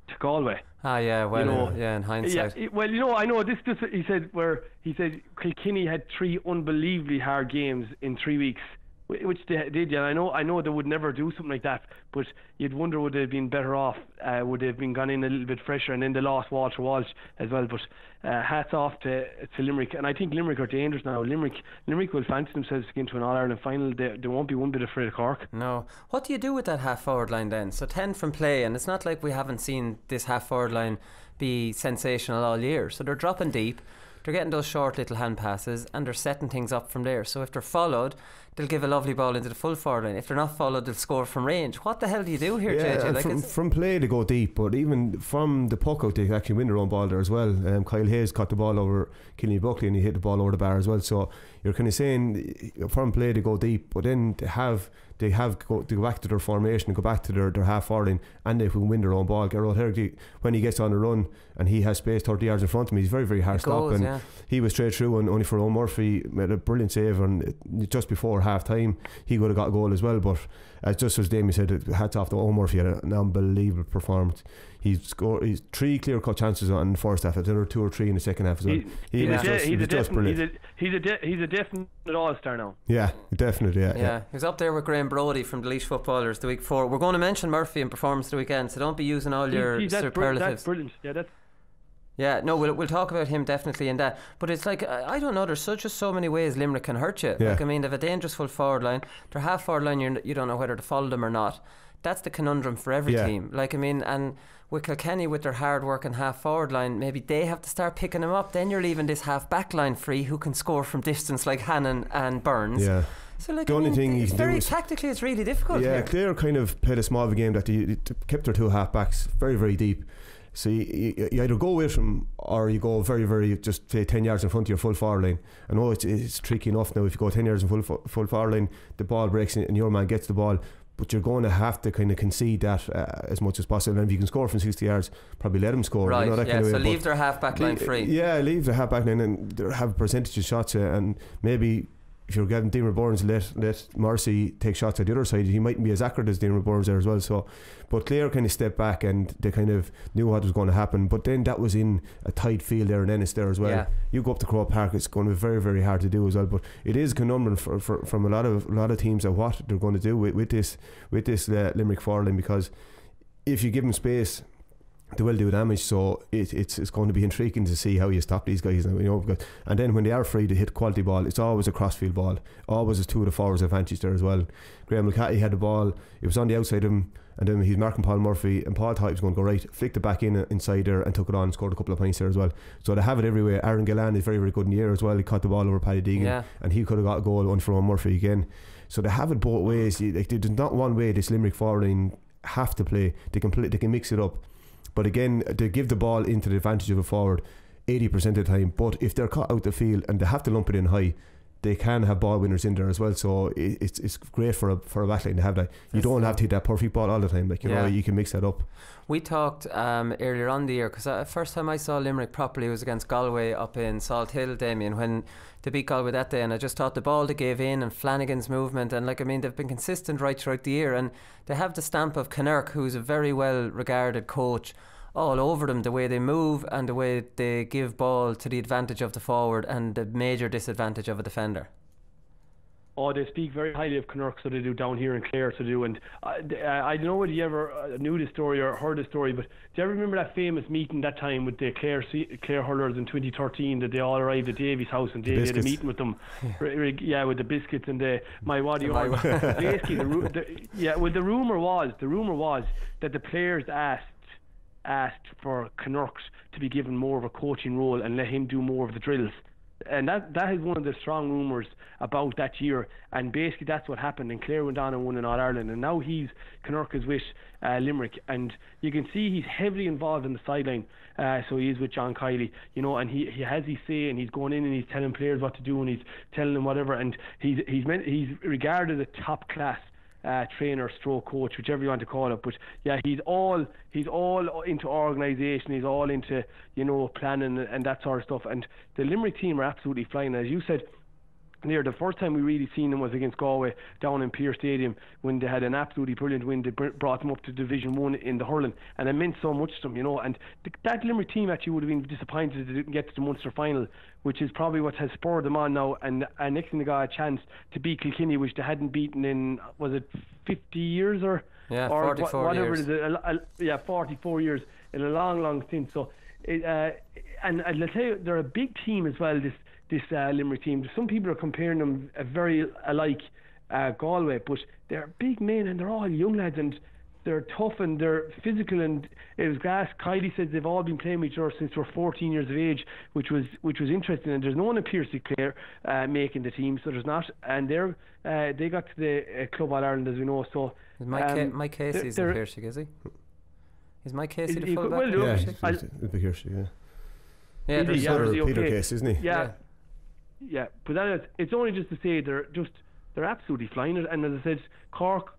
to Galway. Yeah, well, you know, in hindsight. Yeah, well, you know, I know this. He said Kilkenny had 3 unbelievably hard games in 3 weeks, which they did. Yeah, I know they would never do something like that. But you'd wonder would they have been better off? Would they have been gone in a little bit fresher? And then they lost Walter Walsh as well. But hats off to Limerick, and I think Limerick are dangerous now. Limerick will fancy themselves to get into an All-Ireland final. They won't be one bit afraid of Cork. No. What do you do with that half-forward line then? So 10 from play, and it's not like we haven't seen this half-forward line be sensational all year. So they're dropping deep, they're getting those short little hand passes, and they're setting things up from there. So if they're followed, they'll give a lovely ball into the full forward line. If they're not followed, they'll score from range. What the hell do you do here, JJ? Like from play they go deep, but even from the puck out they actually win their own ball there as well. Kyle Hayes caught the ball over Kilkenny Buckley and he hit the ball over the bar as well. So you're kind of saying from play they go deep, but then they have to go back to their formation and go back to their half forward line, and they can win their own ball. Gerald Hergy, when he gets on the run and he has space 30 yards in front of him, he's very, very hard stop, and he was straight through, and only for Owen Murphy made a brilliant save, and just before half time he would have got a goal as well. But just as Damien said, hats off to Owen Murphy, had an unbelievable performance. He's 3 clear cut chances on the first half, another 2 or 3 in the second half as well. He was just brilliant. He's a definite all-star now. Yeah, definitely. Yeah. He was up there with Graham Brody from the Laois Footballers the week before. We're going to mention Murphy in performance the weekend, so don't be using all your superlatives. That's brilliant. Yeah, no, we'll talk about him definitely in that. But it's like, I don't know, there's just so many ways Limerick can hurt you. Yeah. Like, I mean, they have a dangerous full forward line. Their half forward line, you don't know whether to follow them or not. That's the conundrum for every team. Like, I mean, and with Kilkenny, with their hard work and half forward line, maybe they have to start picking them up. Then you're leaving this half back line free who can score from distance like Hannon and Burns. Yeah. So like, the only thing you can do is tactically, it's really difficult. Yeah, here. Clare kind of played a small of a game that they kept their 2 half backs very, very deep. So you either go with them or you go very, very, just say 10 yards in front of your full forward line. I know it's tricky enough now. If you go 10 yards in full forward line, the ball breaks and your man gets the ball, but you're going to have to kind of concede that as much as possible. And if you can score from 60 yards, probably let them score. Right, you know, that kind of so way. leave their half back line free. Yeah, leave the half back line and have a percentage of shots, and maybe if you're getting Dean Burns, let Marcy take shots at the other side. He mightn't be as accurate as Dean Burns there as well. So, but Clare kind of stepped back and they kind of knew what was going to happen. But then that was in a tight field there in Ennis there as well. Yeah. You go up to Crow Park, it's going to be very, very hard to do as well. But it is a conundrum from a lot of teams at what they're going to do with this Limerick forward line, because if you give them space, they will do damage. So it's going to be intriguing to see how you stop these guys now, you know, because, and then when they are free to hit quality ball, it's always a crossfield ball, always a 2 of the forwards advantage there as well. Graham McCarthy had the ball, it was on the outside of him, and then he's marking Paul Murphy, and Paul thought he was going to go right, flicked it back inside there and took it on and scored a couple of points there as well. So they have it everywhere. Aaron Gillan is very, very good in the air as well. He caught the ball over Paddy Deegan, and he could have got a goal on for Murphy again. So they have it both ways. There's not one way this Limerick forward line have to play. They can mix it up. But again, they give the ball into the advantage of a forward 80% of the time. But if they're caught out the field and they have to lump it in high, they can have ball winners in there as well. So it's great for a backline to have that. You don't have to hit that perfect ball all the time. Like, you know, you can mix that up. We talked earlier on the year, because first time I saw Limerick properly was against Galway up in Salt Hill, Damien, when they beat Galway that day, and I just thought the ball they gave in and Flanagan's movement, and like, I mean, they've been consistent right throughout the year, and they have the stamp of Kinnerk, who's a very well regarded coach, all over them, the way they move and the way they give ball to the advantage of the forward and the major disadvantage of a defender. Oh, they speak very highly of Kinnerk, so they do down here in Clare, so they do. And I don't know whether you ever knew the story or heard the story, but do you ever remember that famous meeting that time with the Clare hurlers in 2013, that they all arrived at Davey's house and they had a meeting with them? Yeah, with the biscuits and the my waddy arm. Basically, the rumour was that the players asked for Kinnerk to be given more of a coaching role and let him do more of the drills. And that is one of the strong rumours about that year, and basically that's what happened, and Clare went on and won in All-Ireland, and now Kinnerk is with Limerick, and you can see he's heavily involved in the sideline, so he is with John Kiley, you know, and he has his say, and he's going in and he's telling players what to do, and he's telling them whatever, and he's regarded as top class trainer stroke coach, whichever you want to call it. But yeah, he's all into organisation, he's all into, planning and that sort of stuff. And the Limerick team are absolutely flying. As you said, the first time we really seen them was against Galway down in Pearse Stadium, when they had an absolutely brilliant win. They brought them up to Division 1 in the hurling, and it meant so much to them, and that Limerick team actually would have been disappointed they didn't get to the Munster final, which is probably what has spurred them on now. And next thing they got a chance to beat Kilkenny, which they hadn't beaten in, was it 50 years or 44 whatever years. it is, 44 years, in a long stint. So and let's tell you, they're a big team as well, this Limerick team. Some people are comparing them very alike Galway, but they're big men and they're all young lads, and they're tough and they're physical, and it was gas. Kylie says they've all been playing with each other since they're 14 years of age, which was interesting. And there's no one in Pearse Clare making the team, so there's not. And they got to the Club All Ireland, as we know. So Mike Casey's in Pearse, is he? Is Mike Casey the fullback? Well, yeah, Peter Case, isn't he? Yeah, but it's only just to say they're absolutely flying it. And as I said, Cork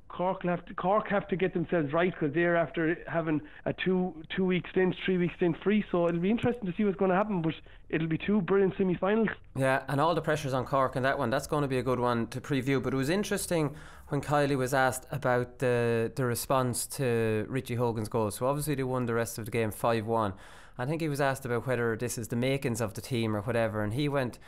have to get themselves right, because they're after having a 2-week stint, 3-week stint free. So it'll be interesting to see what's going to happen, but it'll be 2 brilliant semi-finals. Yeah, and all the pressure's on Cork and that one. That's going to be a good one to preview. But it was interesting when Kylie was asked about the response to Richie Hogan's goal. So obviously they won the rest of the game 5-1. I think he was asked about whether this is the makings of the team or whatever, and he went,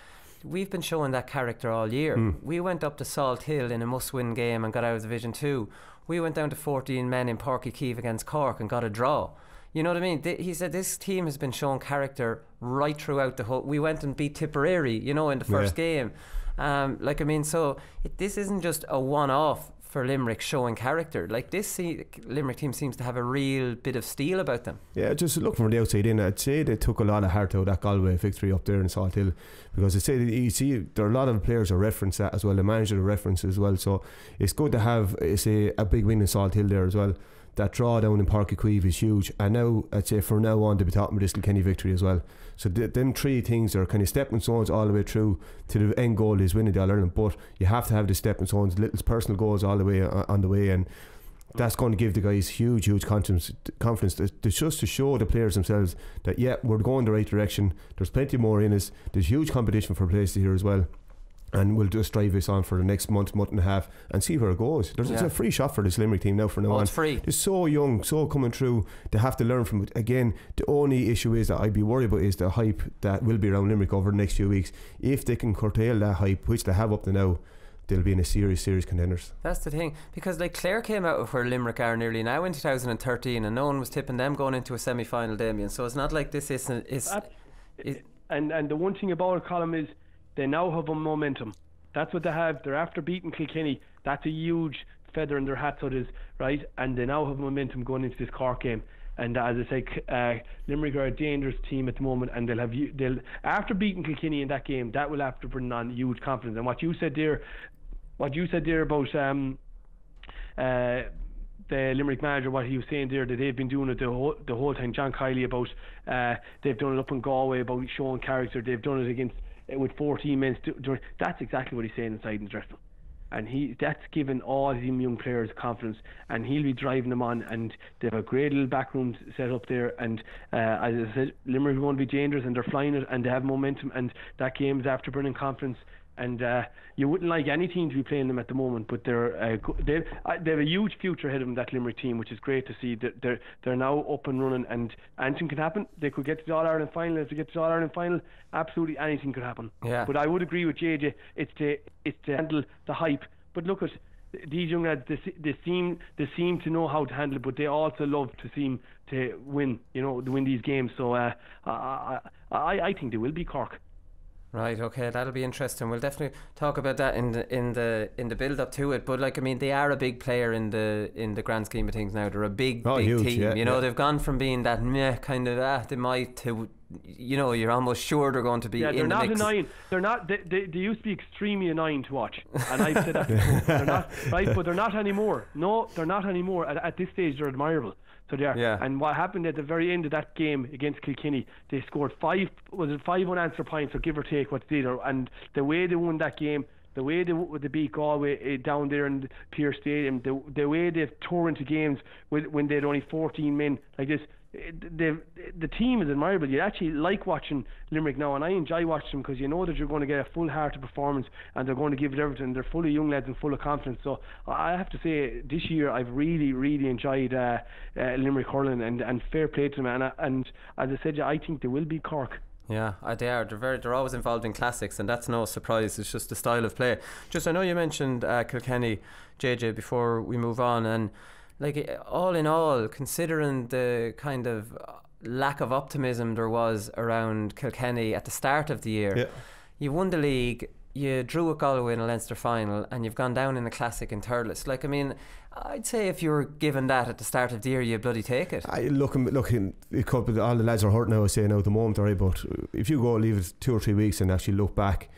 we've been showing that character all year. We went up to Salt Hill in a must-win game and got out of Division 2. We went down to 14 men in Páirc Uí Chaoimh against Cork and got a draw. You know what I mean? He said this team has been showing character right throughout the whole. We went and beat Tipperary, in the first game. So this isn't just a one-off for Limerick showing character. Like this Limerick team seems to have a real bit of steel about them. Yeah, just looking from the outside in, I'd say they took a lot of heart out of that Galway victory up there in Salt Hill, because I'd say you see there are a lot of players who reference that as well, the manager will reference as well, so it's good to have a big win in Salt Hill there as well. That draw down in Páirc Uí Chaoimh is huge, and now I'd say from now on they'll be talking about this Kilkenny victory as well. So them 3 things are kind of stepping stones all the way through to the end goal is winning the All Ireland. But you have to have the stepping stones, little personal goals all the way on the way, and that's going to give the guys huge confidence just to show the players themselves that we're going the right direction. There's plenty more in us. There's huge competition for places here as well. And we'll just drive this on for the next month and a half and see where it goes. It's a free shot for this Limerick team now from now on. It's free. They're so young, so coming through. They have to learn from it. Again, the only issue is that I'd be worried about is the hype that will be around Limerick over the next few weeks. If they can curtail that hype, which they have up to now, they'll be in a serious contenders. That's the thing, because Clare came out of where Limerick are nearly now in 2013, and no one was tipping them going into a semi-final, Damien. So it's not like this isn't. And the one thing about it, Colin, is they now have a momentum. That's what they have. They're after beating Kilkenny. That's a huge feather in their hat, so it is, right? And they now have momentum going into this Cork game. And as I say, Limerick are a dangerous team at the moment, and they'll after beating Kilkenny in that game, that will have to bring on huge confidence. And what you said there about the Limerick manager, what he was saying there, that they've been doing it the whole time, John Kiley, about they've done it up in Galway about showing character. They've done it against with 14 men. That's exactly what he's saying inside in the dressing room. And that's given all them young players confidence, and he'll be driving them on, and they have a great little back room set up there, and as I said, Limerick are going to be dangerous, and they're flying it, and they have momentum, and that game is after bringing confidence. And you wouldn't like any team to be playing them at the moment, but they have a huge future ahead of them, that Limerick team, which is great to see. They're now up and running, and anything can happen. They could get to the All-Ireland final. If they get to the All-Ireland final, absolutely anything could happen. Yeah. But I would agree with JJ, it's to handle the hype. But look at these young lads, they seem to know how to handle it, but they also love to seem to win, to win these games. So I think they will be Cork. Right, okay, that'll be interesting. We'll definitely talk about that in the build up to it. But they are a big player in the grand scheme of things now. They're a big huge team. Yeah, they've gone from being that meh kind of they might to you're almost sure they're going to be in the mix. They're not annoying. They're not. They used to be extremely annoying to watch, and I've said that before. They're not right, but they're not anymore. No, they're not anymore. At this stage, they're admirable. So they are. Yeah. And what happened at the very end of that game against Kilkenny, they scored 5 unanswered points, or give or take what they did, and the way they won that game, the way they beat Galway down there in Pearse Stadium, the way they've tore into games when they had only 14 men like this. The team is admirable. You actually like watching Limerick now, and I enjoy watching them because you know that you're going to get a full-hearted performance and they're going to give it everything. They're full of young lads and full of confidence. So I have to say this year I've really, really enjoyed Limerick hurling, and fair play to them. And as I said, I think they will beat Cork. Yeah, they are. They're always involved in classics, and that's no surprise. It's just the style of play. Just, I know you mentioned Kilkenny, JJ, before we move on, and like all in all, considering the kind of lack of optimism there was around Kilkenny at the start of the year, you won the league, you drew with Galway in a Leinster final, and you've gone down in a classic in Thurles. Like, I mean, I'd say if you were given that at the start of the year, you'd bloody take it. Look, all the lads are hurt now, I say now at the moment, alright, but if you go leave it 2 or 3 weeks and actually look back,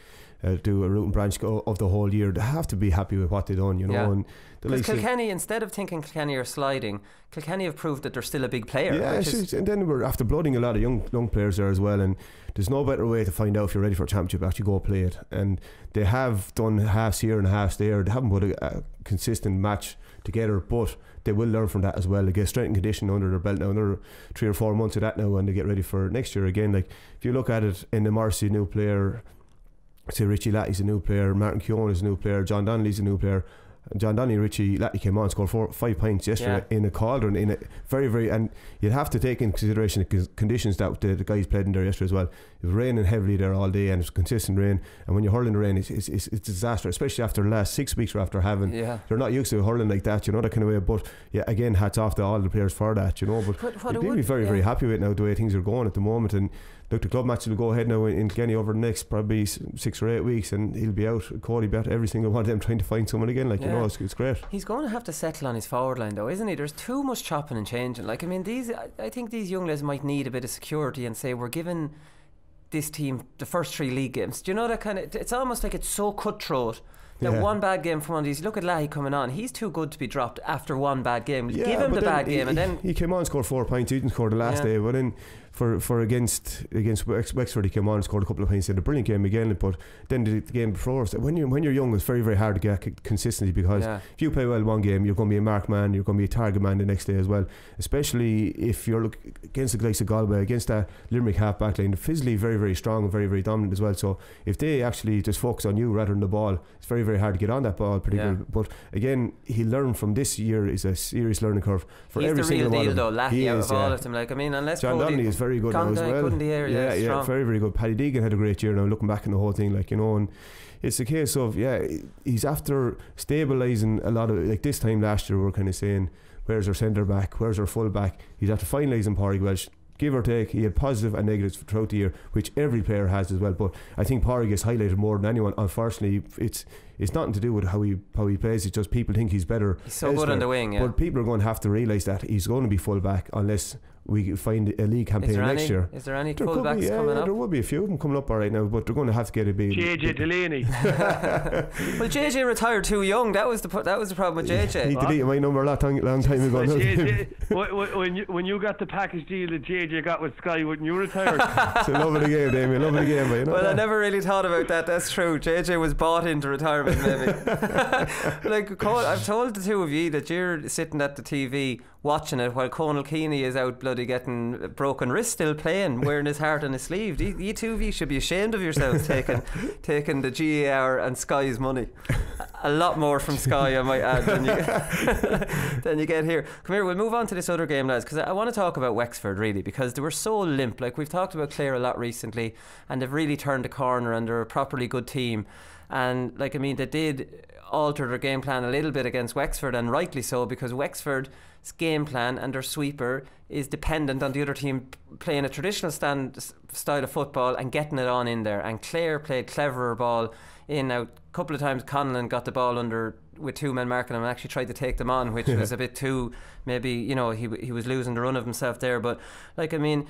do a root and branch of the whole year, they have to be happy with what they've done, you know. Yeah. And because Kilkenny, instead of thinking Kilkenny are sliding, Kilkenny have proved that they're still a big player. Yeah, and then we're after blooding a lot of young players there as well, and there's no better way to find out if you're ready for a championship, actually go play it. And they have done halves here and halves there. They haven't put a consistent match together, but they will learn from that as well. They get strength and conditioning under their belt now, another 3 or 4 months of that now, and they get ready for next year again. Like, if you look at it, in the Morrissey, new player, say Richie Latty's a new player, Martin Keown is a new player, John Donnelly's a new player. John Donnelly, Richie Latty came on, scored 5 points yesterday in a cauldron, in a very, and you'd have to take into consideration the conditions that the guys played in there yesterday as well. It was raining heavily there all day, and it's consistent rain, and when you're hurling the rain, it's a disaster, especially after the last 6 weeks or after having, they're not used to hurling like that, you know, that kind of way. But yeah, again, hats off to all the players for that, you know. But they'd be very happy with it now, the way things are going at the moment. And look, the club match will go ahead now in Kilkenny over the next probably 6 or 8 weeks, and he'll be out. Cody bet every single one of them trying to find someone again. Like, you know, it's great. He's going to have to settle on his forward line though, isn't he? There's too much chopping and changing. Like, I mean, I think these young lads might need a bit of security and say, we're giving this team the first 3 league games. Do you know that kind of? It's almost like it's so cutthroat. That one bad game from one of these. Look at Lahey coming on. He's too good to be dropped after one bad game. Give him the bad game, and then he came on and scored 4 points. He didn't score the last day, but then for against Wexford, he came on and scored a couple of points in a brilliant game again. But then the game before, so when you're young, it's very hard to get consistency, because if you play well one game, you're going to be a mark man, you're going to be a target man the next day as well. Especially if you're against the likes of Galway, against that Limerick half back line, physically very strong and very dominant as well. So if they actually just focus on you rather than the ball, it's very hard to get on that ball particularly. But again, he learned from this year is a serious learning curve for every single one. He's the real deal though, Lahey, out of all of them. Like, I mean, unless John Donnelly is very good now as well. Good in the area, yeah, very good. Paddy Deegan had a great year now, looking back on the whole thing, like, you know. And it's a case of he's after stabilising a lot of, like, this time last year we were kind of saying, where's our centre back, where's our full back? He's after finalising Pádraig Welsh. Give or take, he had positive and negatives throughout the year, which every player has as well. But I think Pádraig gets highlighted more than anyone. Unfortunately, it's nothing to do with how he plays. It's just people think he's better. He's so good on the wing. But people are going to have to realise that he's going to be full back unless we find a league campaign next year. Is there any fullbacks coming up? There will be a few of them coming up all right now, but they're going to have to get a big JJ Delaney. Well, JJ retired too young. That was the problem with JJ. He deleted my number a long time ago. When you got the package deal that JJ got with Sky, wouldn't you retire? It's a love of the game, Damien. Love of the game, but you know. Well, I never really thought about that. That's true. JJ was bought into retirement, maybe. Like, I've told the two of you that you're sitting at the TV watching it while Conal Keeney is out bloody getting broken wrist, still playing, wearing his heart on his sleeve. You two of you should be ashamed of yourselves taking the GAA Hour and Sky's money. A lot more from Sky, I might add, than you get here. Come here, we'll move on to this other game, lads, because I want to talk about Wexford, really, because they were so limp. Like, we've talked about Clare a lot recently, and they've really turned the corner, and they're a properly good team. And, like, I mean, they did alter their game plan a little bit against Wexford, and rightly so, because Wexford's game plan and their sweeper is dependent on the other team playing a traditional style of football and getting it on in there. And Clare played cleverer ball in. Now, a couple of times Conlon got the ball under with 2 men marking him and actually tried to take them on, which was a bit too, maybe, you know, he was losing the run of himself there. But, like, I mean,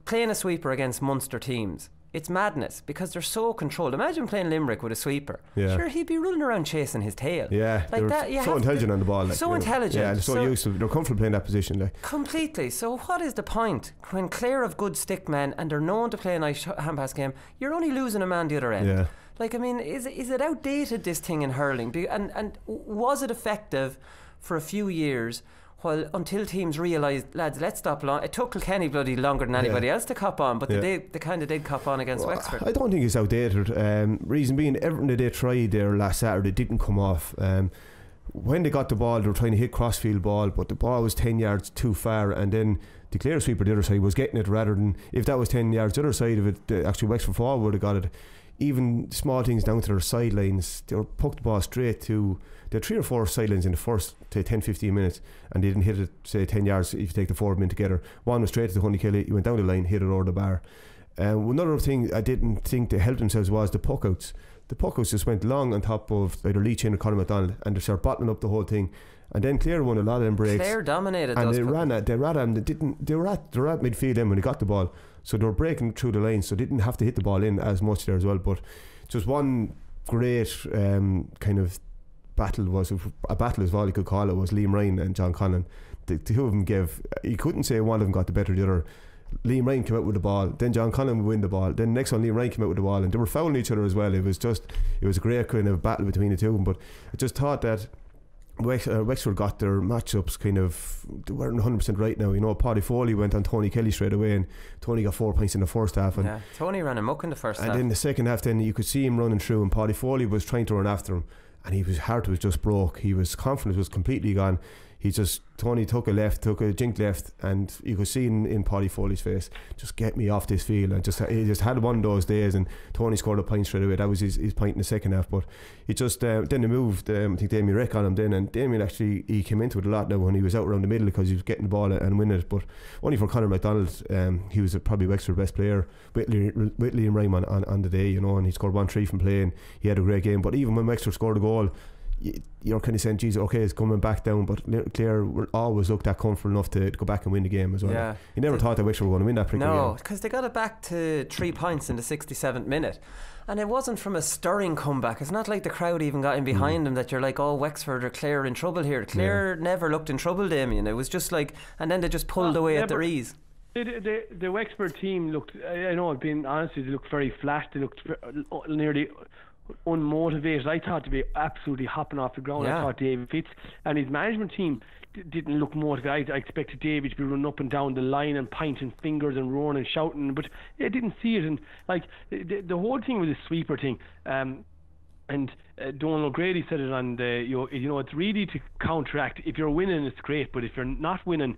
playing a sweeper against Munster teams, it's madness because they're so controlled. Imagine playing Limerick with a sweeper. Sure, he'd be running around chasing his tail. Yeah, like that. So intelligent on the ball. Like, so intelligent. Yeah, they're so used to. They're comfortable playing that position. Like, completely. So what is the point when Clare have good stick men and they're known to play a nice hand pass game? You're only losing a man the other end. Yeah. Like, I mean, is it outdated, this thing in hurling? And was it effective for a few years until teams realised, lads, let's stop long? It took Kilkenny bloody longer than anybody else to cop on, but they kind of did cop on against Wexford. I don't think it's outdated. Reason being, everything that they tried there last Saturday didn't come off. When they got the ball, they were trying to hit crossfield ball, but the ball was 10 yards too far, and then the clear sweeper the other side was getting it, rather than, if that was 10 yards the other side of it, actually Wexford forward would have got it. Even small things down to their sidelines, they were pucked the ball straight to, they had 3 or 4 sidelines in the first 10-15 minutes, and they didn't hit it, say 10 yards if you take the 4 men together. One was straight to the Honeykelly, he went down the line, hit it over the bar. Another thing I didn't think they helped themselves was the puck outs. The puck outs just went long on top of either Lee Chin or Conor McDonald, and they started bottling up the whole thing. And then Clare won a lot of them breaks. Clare dominated and those. They ran at them. They were at midfield then when they got the ball, so they were breaking through the lines, so they didn't have to hit the ball in as much there as well. But just one great kind of battle, was a battle as well you could call it, was Liam Ryan and John Conlon. The two of them gave, you couldn't say one of them got the better of the other. Liam Ryan came out with the ball, then John Conlon would win the ball, then next one Liam Ryan came out with the ball, and they were fouling each other as well. It was a great kind of battle between the two of them. But I just thought that Wexford got their matchups kind of, they weren't 100% right now. You know, Paddy Foley went on Tony Kelly straight away, and Tony got 4 points in the first half. And Tony ran amok in the first half. And then the second half, then you could see him running through, and Paddy Foley was trying to run after him, and his heart was just broke. His confidence was completely gone. Tony took a jink left, and you could see in Paddy Foley's face, just get me off this field. And he just had one of those days, and Tony scored a point straight away. That was his point in the second half. But he just then they moved I think Damien Rick on him then, and Damien actually, he came into it a lot now when he was out around the middle, because he was getting the ball and winning it. But only for Conor McDonald, he was probably Wexford's best player with Liam Ryan on the day, you know, and he scored 1-3 from play, and he had a great game. But even when Wexford scored a goal, you're kind of saying, geez, okay, it's coming back down, but Clare always looked that comfortable enough to go back and win the game as well. Yeah. You never thought that Wexford were going to win that particular game. No, because they got it back to 3 points in the 67th minute, and it wasn't from a stirring comeback. It's not like the crowd even got in behind them that you're like, oh, Wexford or Clare are in trouble here. Clare never looked in trouble, Damien. It was just like, and then they just pulled away at their ease. The Wexford team looked, I know, I've been honest, they looked very flat. They looked nearly unmotivated. I thought to be absolutely hopping off the ground. I thought Davey Fitz and his management team didn't look motivated. I expected Davey to be running up and down the line and pointing fingers and roaring and shouting, but I didn't see it. And like the whole thing with the sweeper thing, and Donald O'Grady said it on the, you know, it's really to counteract. If you're winning, it's great, but if you're not winning,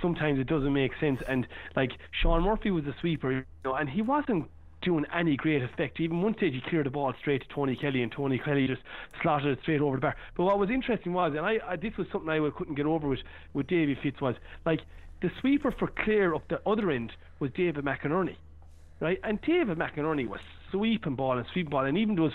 sometimes it doesn't make sense. And like Sean Murphy was a sweeper, you know, and he wasn't doing any great effect. Even one stage he cleared the ball straight to Tony Kelly, and Tony Kelly just slotted it straight over the bar. But what was interesting was, and I this was something I couldn't get over with Davey Fitz, was like the sweeper for Clare up the other end was David McInerney, right? And David McInerney was sweeping ball, and even there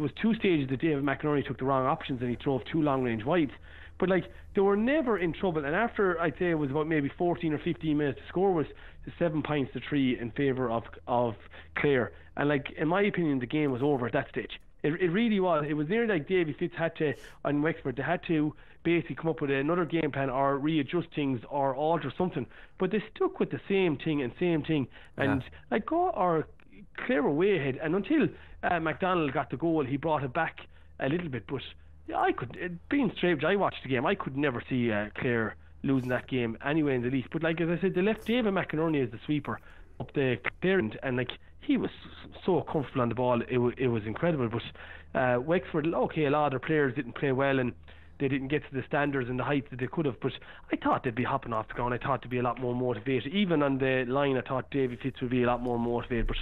was 2 stages that David McInerney took the wrong options and he drove 2 long range wides. But like they were never in trouble, and after I'd say it was about maybe 14 or 15 minutes, the score was 7 points to 3 in favour of Clare. And like in my opinion, the game was over at that stage. It really was. It was nearly like Davey Fitz had to, on Wexford, they had to basically come up with another game plan or readjust things or alter something. But they stuck with the same thing, and like Clare were way ahead. And until McDonald got the goal, he brought it back a little bit. But yeah, being straight, I watched the game. I could never see Clare losing that game anyway in the least. But like as I said, they left David McInerney as the sweeper up the Clare end, and like he was so comfortable on the ball. It was incredible. But Wexford, okay, a lot of their players didn't play well, and they didn't get to the standards and the height that they could have. But I thought they'd be hopping off the ground. I thought they'd be a lot more motivated. Even on the line, I thought Davey Fitz would be a lot more motivated. But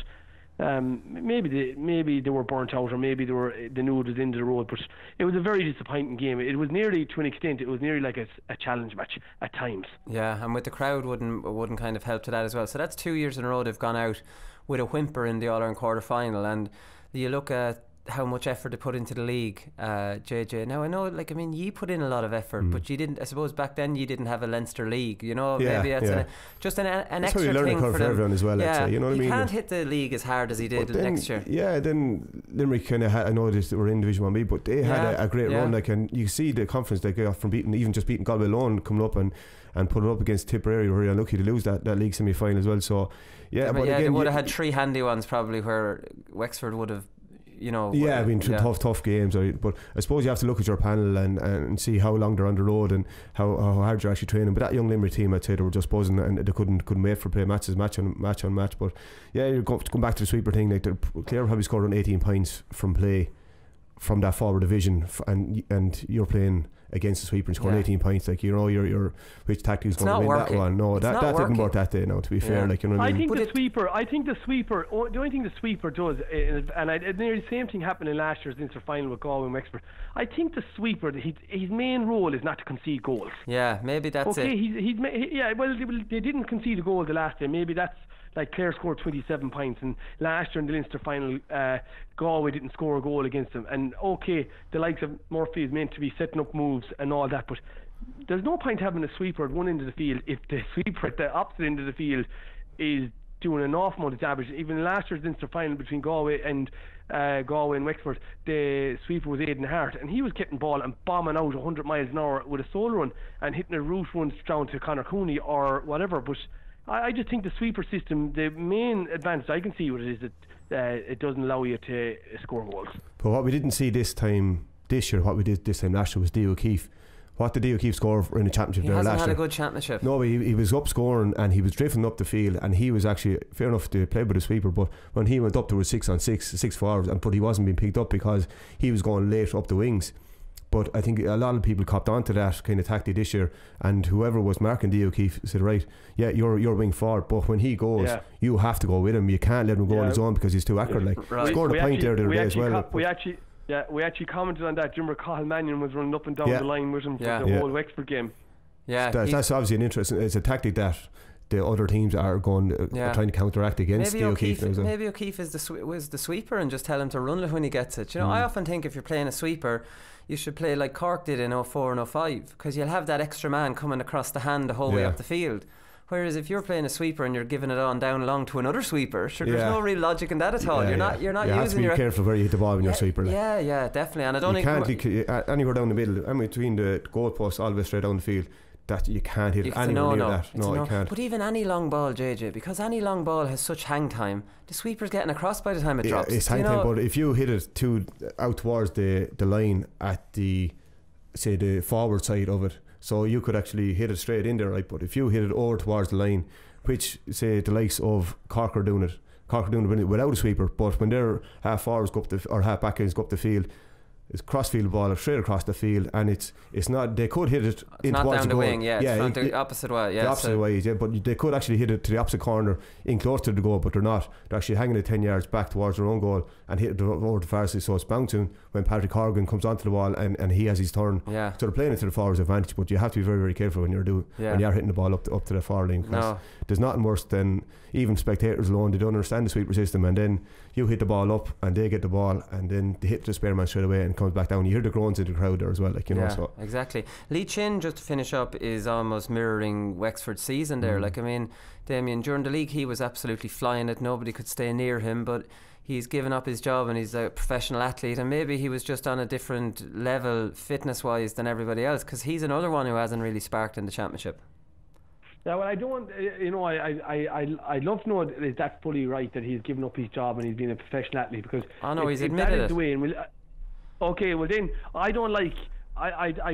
maybe they were burnt out, or maybe they knew it was into the road. But it was a very disappointing game. It was nearly, to an extent, it was nearly like a challenge match at times. Yeah, and with the crowd wouldn't kind of help to that as well. So that's 2 years in a row they've gone out with a whimper in the All-Ireland quarter-final, and you look at how much effort they put into the league, JJ. Now I know, like, I mean, you put in a lot of effort, but you didn't. I suppose back then you didn't have a Leinster league. You know, maybe that's just an that's extra thing for them. Everyone as well. Yeah, you know what I mean. He can't hit the league as hard as he did next year. Yeah, then Limerick kind of had. I know they were in Division 1B, but they had a great run. Like, and you see the confidence they got from beating Galway alone, coming up and put it up against Tipperary, who were unlucky to lose that league semi-final as well. So but again, they would have had 3 handy ones probably, where Wexford would have Yeah, I mean, tough games. But I suppose you have to look at your panel and see how long they're on the road and how hard you're actually training. But that young Limerick team, I'd say they were just buzzing and they couldn't wait for play match on match. But yeah, you're going back to the sweeper thing. Like Clare probably scored around 18 points from play from that forward division, and you're playing against the sweeper and scoring 18 points. Like, your which tactic is going to win that one? No, that didn't work that day. No, to be fair, like, you know what I mean. The only thing the sweeper does, and the same thing happened in last year's Inter final with Galway and Wexford. I think the sweeper, his main role is not to concede goals. Yeah, maybe that's it. Well, they didn't concede a goal the last day. Maybe that's. Like, Clare scored 27 points, and last year in the Leinster final, Galway didn't score a goal against them. And okay, the likes of Murphy is meant to be setting up moves and all that, but there's no point having a sweeper at one end of the field if the sweeper at the opposite end of the field is doing an awful amount of damage. Even last year's Leinster final between Galway and Wexford, the sweeper was Aidan Hart, and he was getting ball and bombing out 100 miles an hour with a solo run and hitting a route run down to Conor Cooney or whatever. But I just think the sweeper system, the main advantage I can see with it is that it doesn't allow you to score goals. But what we didn't see this year, what we did this time last year was Dee O'Keefe. What did Dee O'Keefe score in the championship there last year? He hasn't had a good championship. No, but he was up scoring and he was drifting up the field, and he was actually fair enough to play with the sweeper, but when he went up there was 6 forwards, but he wasn't being picked up because he was going late up the wings. But I think a lot of people copped onto that kind of tactic this year, and whoever was marking Dee O'Keefe said, right, yeah, you're wing forward, but when he goes, you have to go with him. You can't let him go on his own because he's too accurate. Like, he scored a point there the other day as well. We actually commented on that. Jimmer Cahill Mannion was running up and down the line with him for the whole Wexford game. Yeah, that's obviously an interesting. It's a tactic that the other teams are going trying to counteract against Dee O'Keefe. Maybe O'Keefe was the sweeper and just tell him to run it when he gets it. You know, I often think if you're playing a sweeper, you should play like Cork did in 04 and 05, because you'll have that extra man coming across the hand the whole way up the field. Whereas if you're playing a sweeper and you're giving it on down along to another sweeper, there's no real logic in that at all. You're not you using have to be careful where you hit the ball when you're sweeper. Like. Yeah, definitely. And I don't anywhere down the middle, between the goalposts all the way straight down the field, that you can't hit anywhere near that. No, you can't. But even any long ball, JJ, because any long ball has such hang time, the sweeper's getting across by the time it drops. It's hang time, but if you hit it out towards the line at the forward side of it, so you could actually hit it straight in there, right? But if you hit it over towards the line, which say the likes of Cork are doing it without a sweeper, but when their half forwards go up or half backers go up the field, it's crossfield ball straight across the field, and it's not. They could hit it in not towards down the wing, goal. It's the opposite way. The opposite way, but they could actually hit it to the opposite corner, in close to the goal, but they're not. They're actually hanging it 10 yards back towards their own goal and hit it over the far side, so it's bouncing when Patrick Horgan comes onto the ball and he has his turn. So they're playing it to the forward's advantage, but you have to be very, very careful when you're hitting the ball up to the far line. There's nothing worse than even spectators alone. They don't understand the sweeper system, and then you hit the ball up and they get the ball and then they hit the spare man straight away and comes back down. You hear the groans in the crowd there as well, like, you know. So exactly. Lee Chin, just to finish up, is almost mirroring Wexford's season there. Like, I mean, Damien, during the league he was absolutely flying it. Nobody could stay near him, but he's given up his job and he's a professional athlete, and maybe he was just on a different level fitness wise than everybody else, because he's another one who hasn't really sparked in the championship. Yeah, well, I don't, I'd love to know if that's fully right, that he's given up his job and he's been a professional athlete, because he's admitted that is the way. And okay, well then I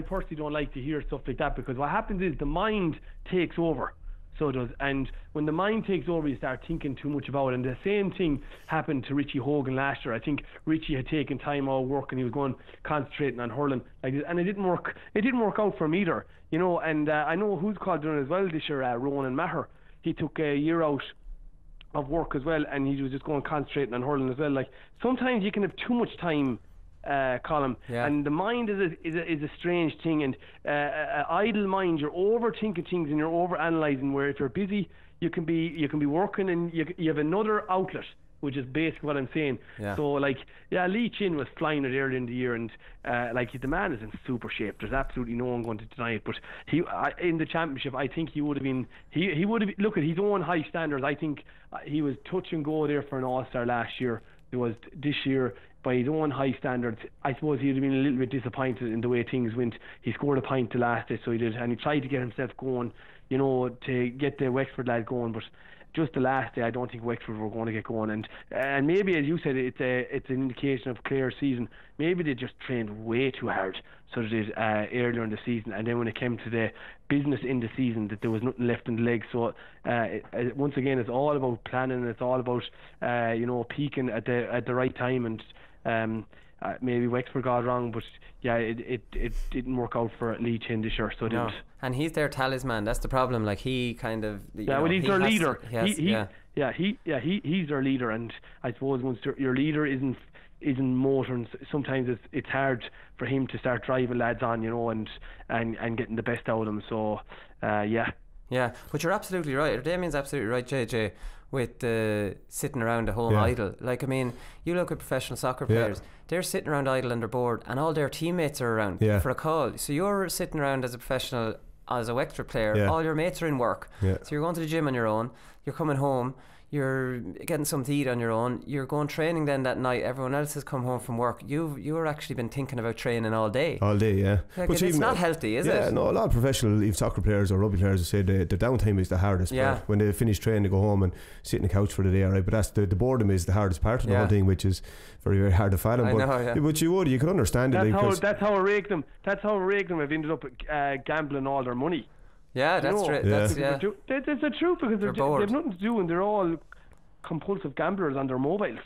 personally don't like to hear stuff like that, because what happens is the mind takes over. So it does. And when the mind takes over, you start thinking too much about it. And the same thing happened to Richie Hogan last year. I think Richie had taken time out of work and he was concentrating on hurling like this, and it didn't work. It didn't work out for him either, you know. And I know who's called doing it as well this year. Ronan Maher. He took a year out of work as well, and he was just concentrating on hurling as well. Like, sometimes you can have too much time, Colin, and the mind is a strange thing, and idle mind, you're overthinking things and you're overanalyzing, where if you're busy you can be working, and you have another outlet, which is basically what I'm saying. So Lee Chin was flying it early in the year, and the man is in super shape. There's absolutely no one going to deny it, but in the championship I think he would have been, he would have, look at his own high standards, I think he was touch and go there for an All-Star last year. It was this year, by his own high standards, I suppose he'd have been a little bit disappointed in the way things went. He scored a pint the last day, so he did, and he tried to get himself going, you know, to get the Wexford lad going, but just the last day, I don't think Wexford were going to get going. And maybe, as you said, it's an indication of Clare's season. Maybe they just trained way too hard, so they did earlier in the season, and then when it came to the business in the season, that there was nothing left in the legs. So once again, it's all about planning. It's all about peaking at the right time, and maybe Wexford got it wrong, but yeah, it didn't work out for Lee Chin this year, so it didn't. And he's their talisman. That's the problem. Like, he kind of he's their leader. He's their leader, and I suppose once your leader isn't motoring, sometimes it's hard for him to start driving lads on, and getting the best out of them. So yeah, but you're absolutely right. Damien's absolutely right, JJ, with sitting around at home idle. Like, I mean, you look at professional soccer players, they're sitting around idle on their board, and all their teammates are around for a call. So you're sitting around as a professional, as a Wexford player, all your mates are in work. So you're going to the gym on your own, you're coming home, you're getting something to eat on your own, you're going training then that night, everyone else has come home from work, you're actually been thinking about training all day. Yeah. Like, but it's not healthy, is it? Yeah, no, a lot of professional even soccer players or rugby players say the downtime is the hardest part. When they finish training, they go home and sit on the couch for the day, right? But that's the boredom is the hardest part of the whole thing, which is very, very hard to fathom. But you could understand it. That's how I rake them. That's how I rake them have ended up gambling all their money. Yeah, that's true. That's the truth, because they've nothing to do, and they're all compulsive gamblers on their mobiles.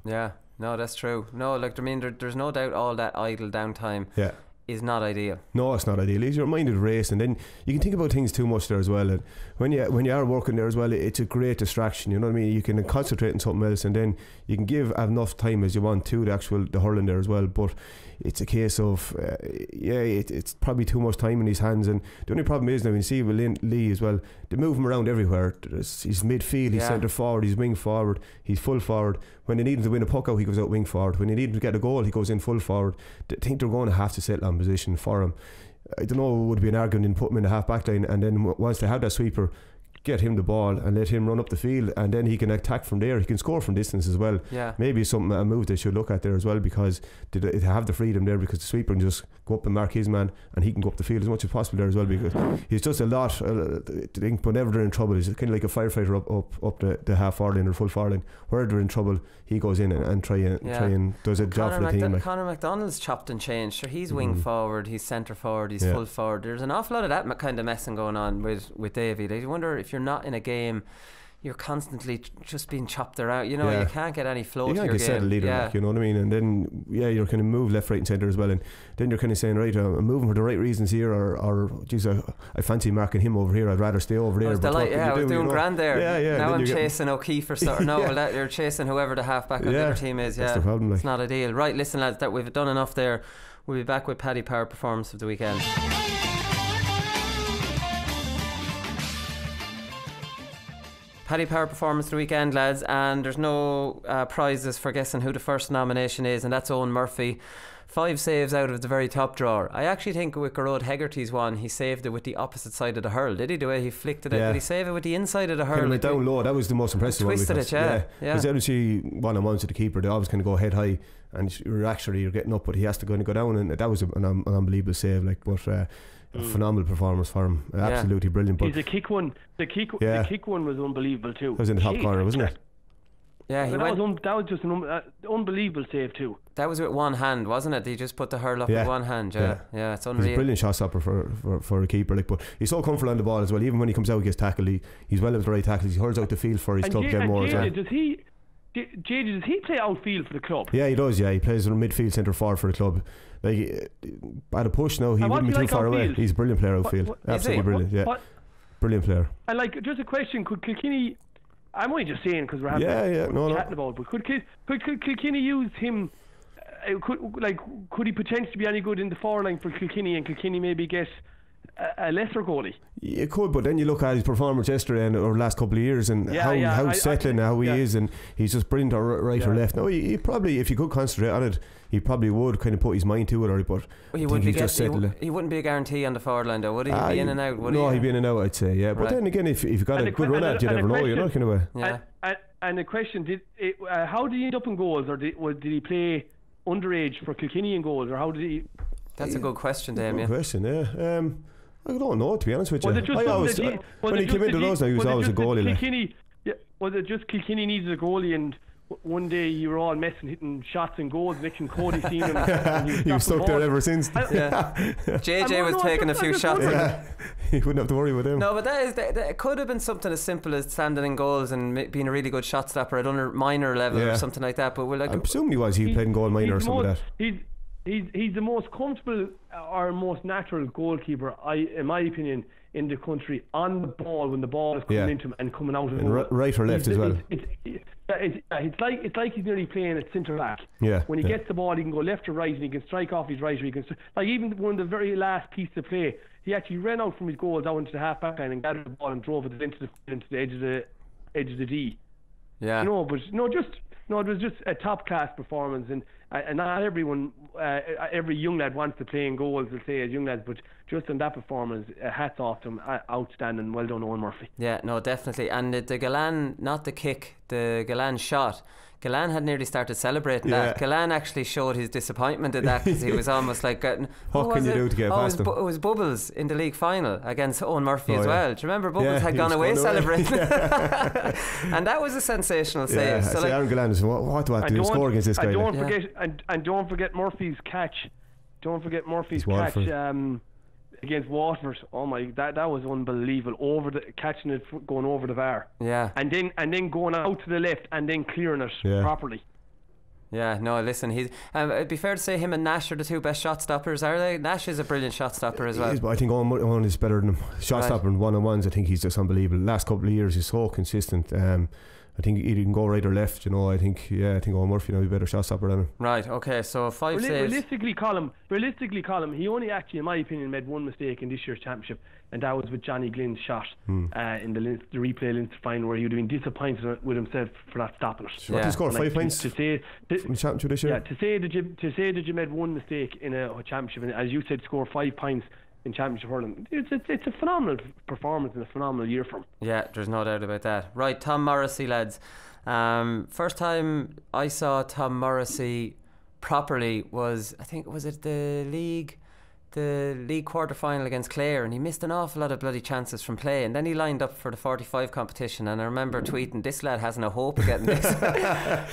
Yeah, no, that's true. No, like, I mean, there's no doubt all that idle downtime is not ideal. No, it's not ideal. Your mind is racing, and then you can think about things too much there as well. And when you are working there as well, it's a great distraction. You know what I mean? You can concentrate on something else, and then you can give enough time as you want to the hurling there as well. But it's a case of it's probably too much time in his hands. And the only problem is now, when you see with Lee as well, they move him around everywhere. He's midfield, he's centre forward, he's wing forward, he's full forward. When they need him to win a puck out, he goes out wing forward. When they need him to get a goal, he goes in full forward. I think they're going to have to settle on position for him. I don't know, it would be an argument in put him in the half back line, and then once they have that sweeper, get him the ball and let him run up the field, and then he can attack from there. He can score from distance as well. Maybe a move they should look at there as well, because they have the freedom there, because the sweeper can just go up and mark his man, and he can go up the field as much as possible there as well, because he's just a lot whenever they're in trouble, he's kind of like a firefighter up the half forward line or full forward line. Where they're in trouble, he goes in and try and does a job for the team. Conor McDonald's chopped and changed. Sure, he's wing forward, he's centre forward, he's full forward. There's an awful lot of that kind of messing going on with Davey. I wonder if you're not in a game, you're constantly just being chopped around. You can't get any flow to your game. You can't get settled either, you know what I mean? And then you're kind of move left, right and centre as well, and then you're kind of saying, right, I'm moving for the right reasons here, or geez, I fancy marking him over here, I'd rather stay over there. I was doing grand there. Now I'm chasing O'Keefe or something. You're chasing whoever the half-back on the other team is. That's the problem. It's not ideal. Right, listen lads, that we've done enough there. We'll be back with Paddy Power performance of the weekend. Paddy Power performance of the weekend, lads, and there's no prizes for guessing who the first nomination is, and that's Owen Murphy. 5 saves out of the very top drawer. I actually think with Garrod Hegarty's one, he saved it with the opposite side of the hurl. Did he? The way he flicked it out. Did he save it with the inside of the hurl? Kind of down low. That was the most impressive one. Twisted it, Because every see one-on-one to the keeper, they always kind of go head high, and you're getting up, but he has to go down, and that was an unbelievable save. A phenomenal performance for him. Absolutely brilliant. But the kick one was unbelievable too. It was in the top corner, wasn't it? Yeah, that was just an unbelievable save too. That was with one hand, wasn't it? He just put the hurl up with one hand. Yeah, it's unreal. He's a brilliant shot stopper for a keeper. But he's so comfortable on the ball as well. Even when he comes out, he gets tackled. He's well with the right tackles. He hurls out the field for his club. Does he play outfield for the club? Yeah, he does. Yeah, he plays midfield, centre forward for the club. Like, at a push now, he wouldn't be too far away. He's a brilliant player outfield. Absolutely brilliant. Brilliant player. And just a question: could Kilkenny? I'm only just saying because we're having chatting about. But could Kilkenny use him? Could he potentially be any good in the forward line for Kilkenny, and Kilkenny maybe get a lesser goalie? It could, but then you look at his performance yesterday and over the last couple of years, and how settling how he is, and he's just brilliant right or left. No, he probably, if he could concentrate on it, he probably would kind of put his mind to it, but he wouldn't be a guarantee on the forward line though, would he? He'd be in and out, would he? No, he'd be in and out, I'd say, yeah. But then again, if you've got a good run at it, you never know, you know, kind of way. And the question, how did he end up in goals, or did he play underage for Kilkenny in goals, or how did he? That's a good question, Damien. Good question, I don't know, to be honest with you. When he came into those now, he was always a goalie. was it just Kilkenny needed a goalie, and one day you were all messing, hitting shots and goals, making Cody seen him. You've stuck there ever since. JJ was taking a few shots. You wouldn't have to worry with him. No, but that could have been something as simple as standing in goals and being a really good shot stopper at under minor level or something like that. But I presume he played in goal minor or something like that. He's the most comfortable or most natural goalkeeper, in my opinion, in the country, on the ball when the ball is coming into him and coming out of him. Right or left as well. It's like he's nearly playing at centre back. Yeah. When he gets the ball, he can go left or right, and he can strike off his right, or he can, like, even one of the very last pieces of play, he actually ran out from his goals out into the half back line and gathered the ball and drove it into the edge of the D. Yeah. It was just a top class performance, and not everyone, every young lad wants to play in goals, they'll say, as young lads, but just in that performance, hats off to him, outstanding. Well done, Owen Murphy. Yeah, no, definitely. And the Galan, not the kick, the Galan shot, Galan had nearly started celebrating that. Galan actually showed his disappointment in that, because he was almost like getting, what can you do to get past him? It was Bubbles in the league final against Owen Murphy as well. Do you remember Bubbles had gone away celebrating? And that was a sensational save. So Aaron Galan, what do I have to do to score against this guy? And don't forget Murphy's catch. Don't forget Murphy's catch against Waterford. Oh my, that was unbelievable. Catching it, going over the bar. Yeah. And then going out to the left and then clearing it properly. Yeah, no, listen, it'd be fair to say him and Nash are the two best shot stoppers, are they? Nash is a brilliant shot stopper as well. He is, but I think Owen is better than him. Shot stopping one-on-ones, I think he's just unbelievable. Last couple of years he's so consistent. I think he can go right or left, I think Owen Murphy will be a better shot stopper than him. Right, okay, so 5 saves. Realistically, Colm, he only actually, in my opinion, made one mistake in this year's championship, and that was with Johnny Glenn's shot in the replay Leinster final, where he would have been disappointed with himself for not stopping it. He scored 5 points from the championship this year. Yeah, to say that you made one mistake in a championship, and as you said, score 5 points in championship hurling, it's a phenomenal performance and a phenomenal year for him. Yeah, there's no doubt about that. Right, Tom Morrissey, lads. First time I saw Tom Morrissey properly was it the league quarter final against Clare, and he missed an awful lot of bloody chances from play, and then he lined up for the 45 competition, and I remember tweeting, this lad has no hope of getting this.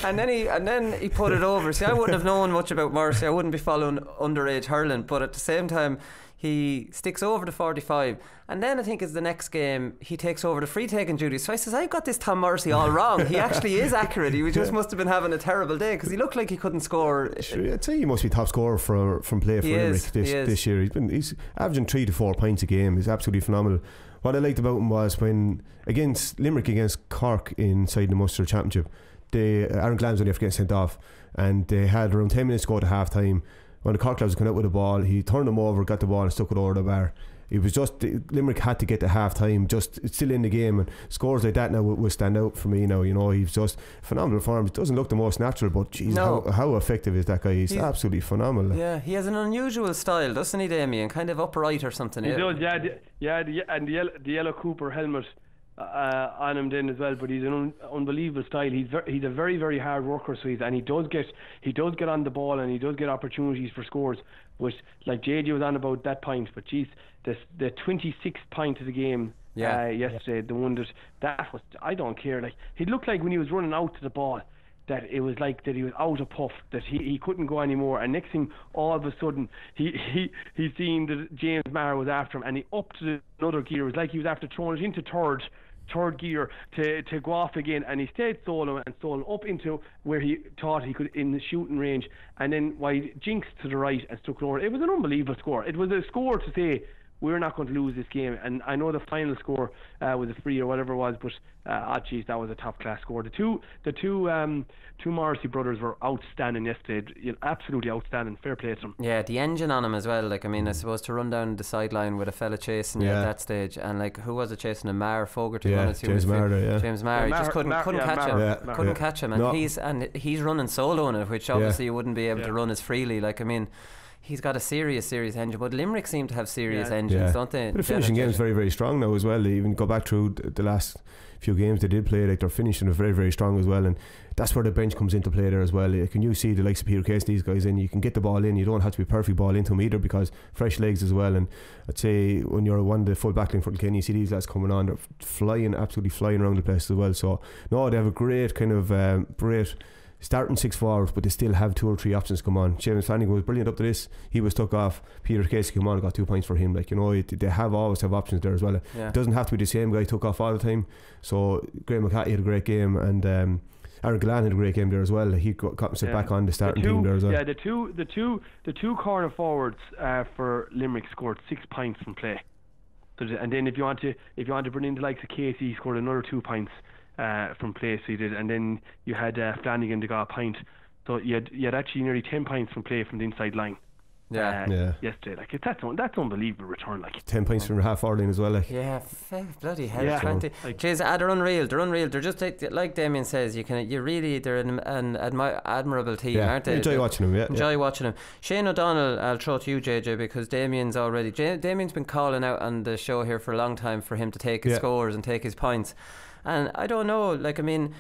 and then he put it over. See, I wouldn't have known much about Morrissey, I wouldn't be following underage hurling, but at the same time he sticks over the 45, and then I think it's the next game he takes over the free taking duties. So I says, I've got this Tom Morrissey all wrong. He actually is accurate. He just must have been having a terrible day, because he looked like he couldn't score. I'd say he must be top scorer from play for Limerick this year. He's averaging 3 to 4 points a game. He's absolutely phenomenal. What I liked about him was when Limerick against Cork inside the Munster Championship, Aaron Glan's only after getting sent off, and they had around 10 minutes to go to half time. When the Cork lads came out with the ball, he turned them over, got the ball and stuck it over the bar. It was just, Limerick had to get to half time, it's still in the game, and scores like that now will stand out for me now. He's just phenomenal form. It doesn't look the most natural, but geez, how effective is that guy? He's absolutely phenomenal. Yeah, he has an unusual style, doesn't he, Damien? Kind of upright or something. He does, and the yellow Cooper helmet on him then as well, but he's an unbelievable style. He's a very, very hard worker, so and he does get on the ball, and he does get opportunities for scores. But like JJ was on about that point, but geez, the 26th point of the game yesterday, the one that was, I don't care, like he looked like when he was running out to the ball, that it was like that he was out of puff, that he couldn't go anymore, and next thing, all of a sudden he seen that James Maher was after him, and he upped to another gear. It was like he was after throwing it into third gear to go off again, and he stayed solo up into where he thought he could in the shooting range, and then he jinxed to the right and stuck it over. It was an unbelievable score. It was a score to say we're not going to lose this game, and I know the final score was a free or whatever it was, but geez, that was a top class score. The two Morrissey brothers were outstanding yesterday, absolutely outstanding. Fair play to them. Yeah, the engine on him as well. Like, I mean, I suppose to run down the sideline with a fella chasing you at that stage, and like, who was it chasing him? Maher, Fogarty, James Maher. James Maher. He just couldn't catch him. Couldn't catch him, and he's running solo in it, which obviously you wouldn't be able to run as freely. Like, I mean, he's got a serious engine. But Limerick seem to have serious engines, don't they? But the finishing game is very, very strong now as well. They even go back through the last few games they did play, like they're finishing it very, very strong as well, and that's where the bench comes into play there as well. Can you see the likes of Peter Case, these guys in, you can get the ball in, you don't have to be perfect ball into them either, because fresh legs as well. And I'd say when you're one of the full backline for Kilkenny, you see these lads coming on, they're flying, absolutely flying around the place as well. So no, they have a great kind of great starting 6 forwards, but they still have 2 or 3 options come on. Seamus Flanagan was brilliant up to this. He was stuck off. Peter Casey came on and got 2 points for him. Like, you know, they always have options there as well. It doesn't have to be the same guy took off all the time. So Liam McCarthy had a great game, and Aaron Gillan had a great game there as well. He got himself back on the starting team there as well. Yeah, the two corner forwards for Limerick scored 6 points from play. And then if you want to bring in the likes of Casey, he scored another 2 points from play, so he did. And then you had Flanagan that got a pint. So you had actually nearly 10 points from play from the inside line. Yesterday, like that's unbelievable return. Like 10 points from half hour line as well. Like bloody hell, 20. Jeez, they're unreal. They're just like Damien says. They're an admirable team, aren't they? Enjoy watching them. Enjoy watching them. Shane O'Donnell, I'll throw to you, JJ, because Damien's been calling out on the show here for a long time for him to take his scores and take his points. And I don't know, like, I mean,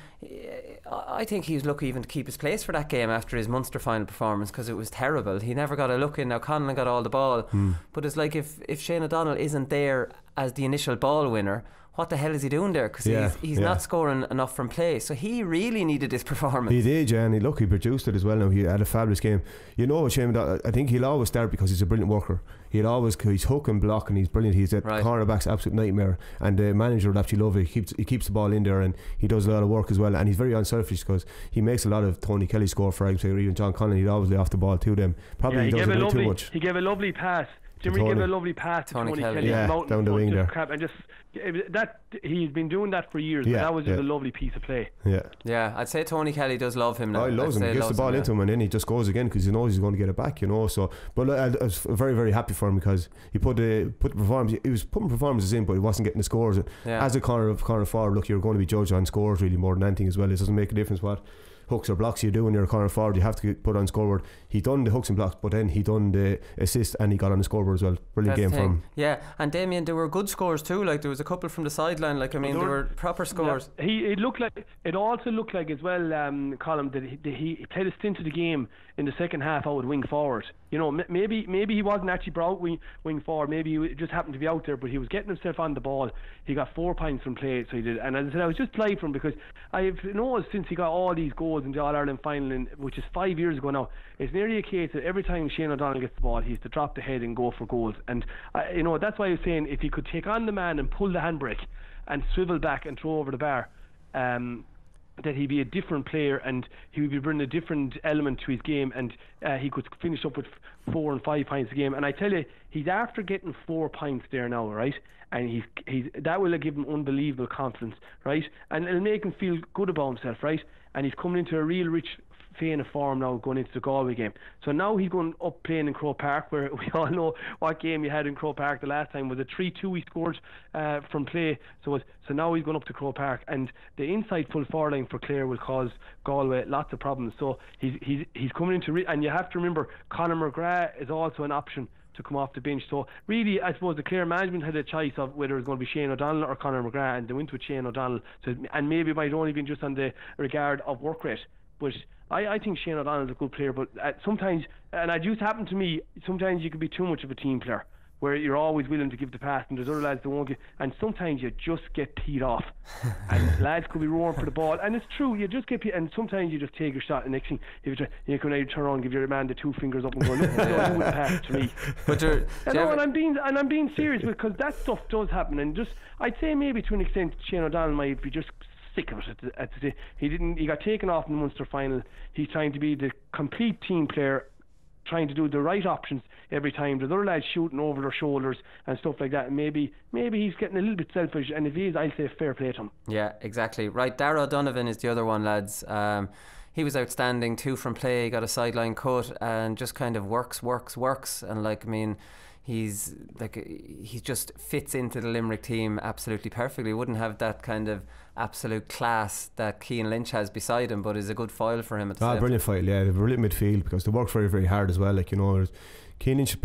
I think he was lucky even to keep his place for that game after his Munster final performance, because it was terrible. He never got a look in. Now Conlon got all the ball, but it's like if Shane O'Donnell isn't there as the initial ball winner, what the hell is he doing there? Because he's not scoring enough from play. So he really needed this performance. He did, yeah, and he produced it as well. Now he had a fabulous game. You know, Shane, I think he'll always start because he's a brilliant worker. He's hook and block, and he's brilliant. He's a cornerback's absolute nightmare, and the manager would actually love it. He keeps the ball in there, and he does a lot of work as well. And he's very unselfish, because he makes a lot of Tony Kelly score for example, or even John Conlon. He'd always lay off the ball to them. Probably he does a bit too much. He gave a lovely pass. Jimmy gave a lovely pass to Tony Kelly down the wing there. And just he's been doing that for years. But that was just a lovely piece of play. Yeah, I'd say Tony Kelly does love him now. He loves him. He gets the ball into him, and then he just goes again because he knows he's going to get it back. You know. So, but I was very, very happy for him, because he put the performance. He was putting performances in, but he wasn't getting the scores. As a corner forward, look, you're going to be judged on scores really more than anything as well. It doesn't make a difference what hooks or blocks you do when you're a corner forward. You have to put on scoreboard. He done the hooks and blocks, but then he done the assist and he got on the scoreboard as well. Brilliant game for him. Yeah, and Damien, there were good scores too. Like there was a couple from the sideline. Like I mean, there were proper scores. It also looked like as well, Colm, that he played a stint of the game in the second half out wing forward. You know, maybe he wasn't actually brought wing forward. Maybe he just happened to be out there, but he was getting himself on the ball. He got 4 points from play, so he did. And as I said, I was just delighted for him, because I've noticed since he got all these goals in the All-Ireland final, which is 5 years ago now, it's nearly a case that every time Shane O'Donnell gets the ball, he has to drop the head and go for goals. And that's why I was saying, if he could take on the man and pull the handbrake and swivel back and throw over the bar, that he'd be a different player, and he would be bringing a different element to his game, and he could finish up with 4 and 5 points a game. And I tell you, he's after getting 4 points there now, right? And he's that will give him unbelievable confidence, right? And it'll make him feel good about himself, right? And he's coming into a real rich vein of form now going into the Galway game. So now he's going up playing in Croke Park, where we all know what game he had in Croke Park the last time was a 3-2 he scored from play. So now he's going up to Croke Park, and the inside full forward line for Clare will cause Galway lots of problems. So he's coming into and you have to remember Conor McGrath is also an option to come off the bench. So really, I suppose the Clare management had a choice of whether it was going to be Shane O'Donnell or Conor McGrath, and they went with Shane O'Donnell. So, and maybe it might only been just on the regard of work rate, but I think Shane O'Donnell is a good player. But sometimes, and it just happened to me, sometimes you can be too much of a team player, where you're always willing to give the pass, and there's other lads that won't give, and sometimes you just get peed off, and lads could be roaring for the ball, and it's true, you just get peed, and sometimes you just take your shot, and next thing you can either turn around and give your man the 2 fingers up and go, look, don't do the pass to me. But and I'm being serious, because that stuff does happen, and just I'd say maybe to an extent Shane O'Donnell might be just sick of it. He got taken off in the Munster final. He's trying to be the complete team player, trying to do the right options every time. There's other lads shooting over their shoulders and stuff like that, and maybe he's getting a little bit selfish, and if he is, I'll say fair play to him. Yeah, exactly. Right, Darragh O'Donovan is the other one, lads. He was outstanding, 2 from play, got a sideline cut, and just kind of works, and like, I mean, he just fits into the Limerick team absolutely perfectly. He wouldn't have that kind of absolute class that Cian Lynch has beside him, but is a good foil for him at the same brilliant foil, yeah. They've a brilliant midfield because they work very, very hard as well. Like, you know, Cian Lynch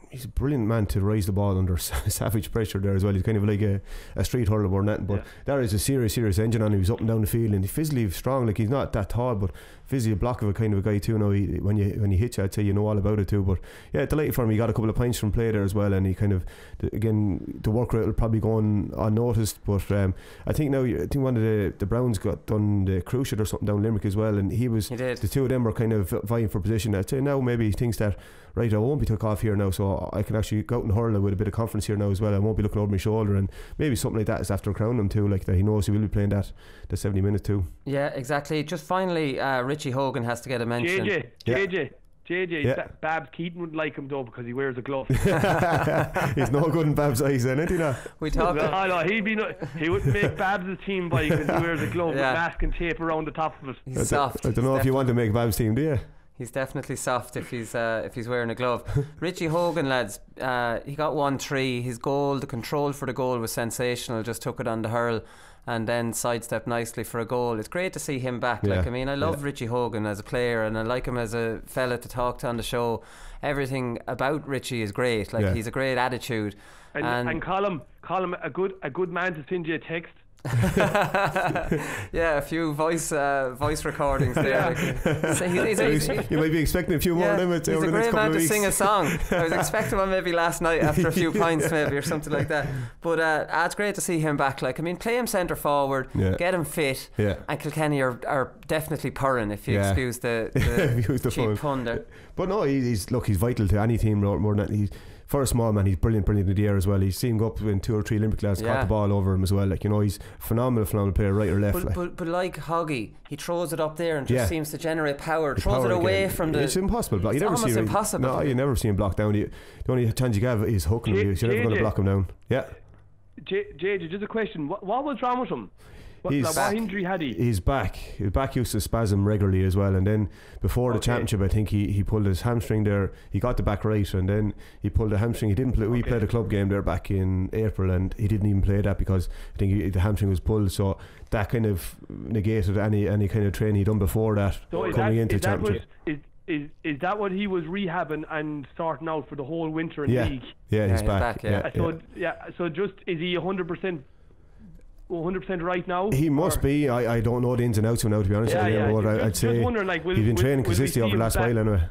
he's a brilliant man to raise the ball under savage pressure there as well. He's kind of like a street hurler more than that, but there is a serious engine on him. He's up and down the field and he's physically strong. Like, he's not that tall, but physically a block of a kind of a guy too. Now when you hit you, I'd say you know all about it too. But yeah, delighted for him. He got a couple of points from play there as well, and he kind of the work rate will probably go on unnoticed. But I think one of the Browns got done the cruciate or something down Limerick as well, and he did. The two of them were kind of vying for position. I'd say now maybe he thinks that, right, I won't be took off here now, so I can actually go out and hurl with a bit of confidence here now as well. I won't be looking over my shoulder, and maybe something like that is after crowning him too, like that he knows he will be playing the 70 minutes too. Yeah, exactly. Just finally, Richie Hogan has to get a mention. JJ, Babs Keaton would like him though because he wears a glove. He's no good in Babs' eyes then, isn't he? No? We talked. He wouldn't make Babs' team by because he wears a glove with masking tape around the top of it. He's soft. I don't know if you want to make Babs' team, do you? He's definitely soft if he's wearing a glove. Richie Hogan, lads, he got 1-3. His goal, the control for the goal was sensational. Just took it on the hurl and then sidestepped nicely for a goal. It's great to see him back. I love Richie Hogan as a player, and I like him as a fella to talk to on the show. Everything about Richie is great. He's a great attitude. And call him a good man to send you a text. A few voice recordings there. You might be expecting a few more of them. He's a great man to sing a song. I was expecting one maybe last night after a few pints maybe or something like that. But it's great to see him back. Play him centre forward, get him fit, and Kilkenny are definitely purring, if you excuse the cheap pun there. But no, he's vital to any team more than that. For a small man, he's brilliant in the air as well. He's seen him go up in 2 or 3 Olympic lads, caught the ball over him as well. He's phenomenal player, right or left. But like Hoggy, he throws it up there and just seems to generate power. Throws it away from the. It's impossible block. It's almost impossible. No, you never see him block down. The only chance you have is hooking him. You're never going to block him down. Yeah. JJ, just a question. What was wrong with him? What injury had he? He's back. His back used to spasm regularly as well, and then before the championship, I think he pulled his hamstring there. He got the back right, and then he pulled the hamstring. He didn't play. We played a club game there back in April, and he didn't even play that because I think the hamstring was pulled. So that kind of negated any kind of training he'd done before that into the championship. Is that what he was rehabbing and sorting out for the whole winter in league? Yeah, he's back. So just is he 100% right now? He must be. I don't know the ins and outs of him now, to be honest. I'd say he's been training consistently over the last while anyway.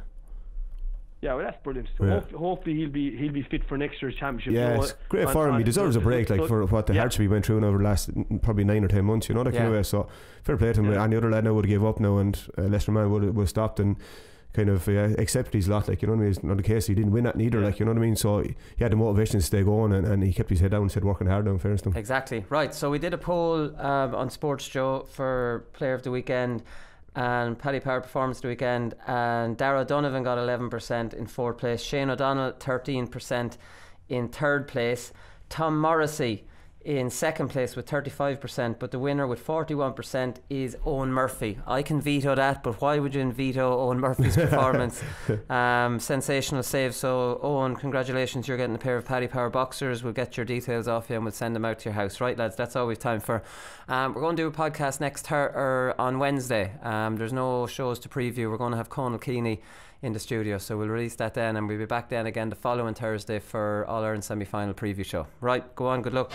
Yeah, well, that's brilliant. So hopefully he'll be fit for next year's championship. Yeah, it's great for him. He deserves a break, for what the hardship he went through over the last probably 9 or 10 months. You know that kind of way. So fair play to him. Any other lad now would have gave up now, and Leicester man would have stopped and kind of accepted his lot, you know what I mean. It's not the case he didn't win that neither, you know what I mean. So he had the motivation to stay going, and he kept his head down and said working hard down, fairness to him. Exactly right. So we did a poll on Sports Joe for Player of the Weekend and Paddy Power Performance of the Weekend, and Darragh Donovan got 11% in 4th place, Shane O'Donnell 13% in 3rd place, Tom Morrissey in 2nd place with 35%, but the winner with 41% is Owen Murphy. I can veto that, but why would you veto Owen Murphy's performance? Sensational save. So Owen, congratulations, you're getting a pair of Paddy Power boxers. We'll get your details off you and we'll send them out to your house. Right, lads, that's all we've time for. We're going to do a podcast on Wednesday. There's no shows to preview. We're going to have Conal Keeney in the studio, so we'll release that then, and we'll be back then again the following Thursday for All-Ireland semi-final preview show. Right, go on, good luck.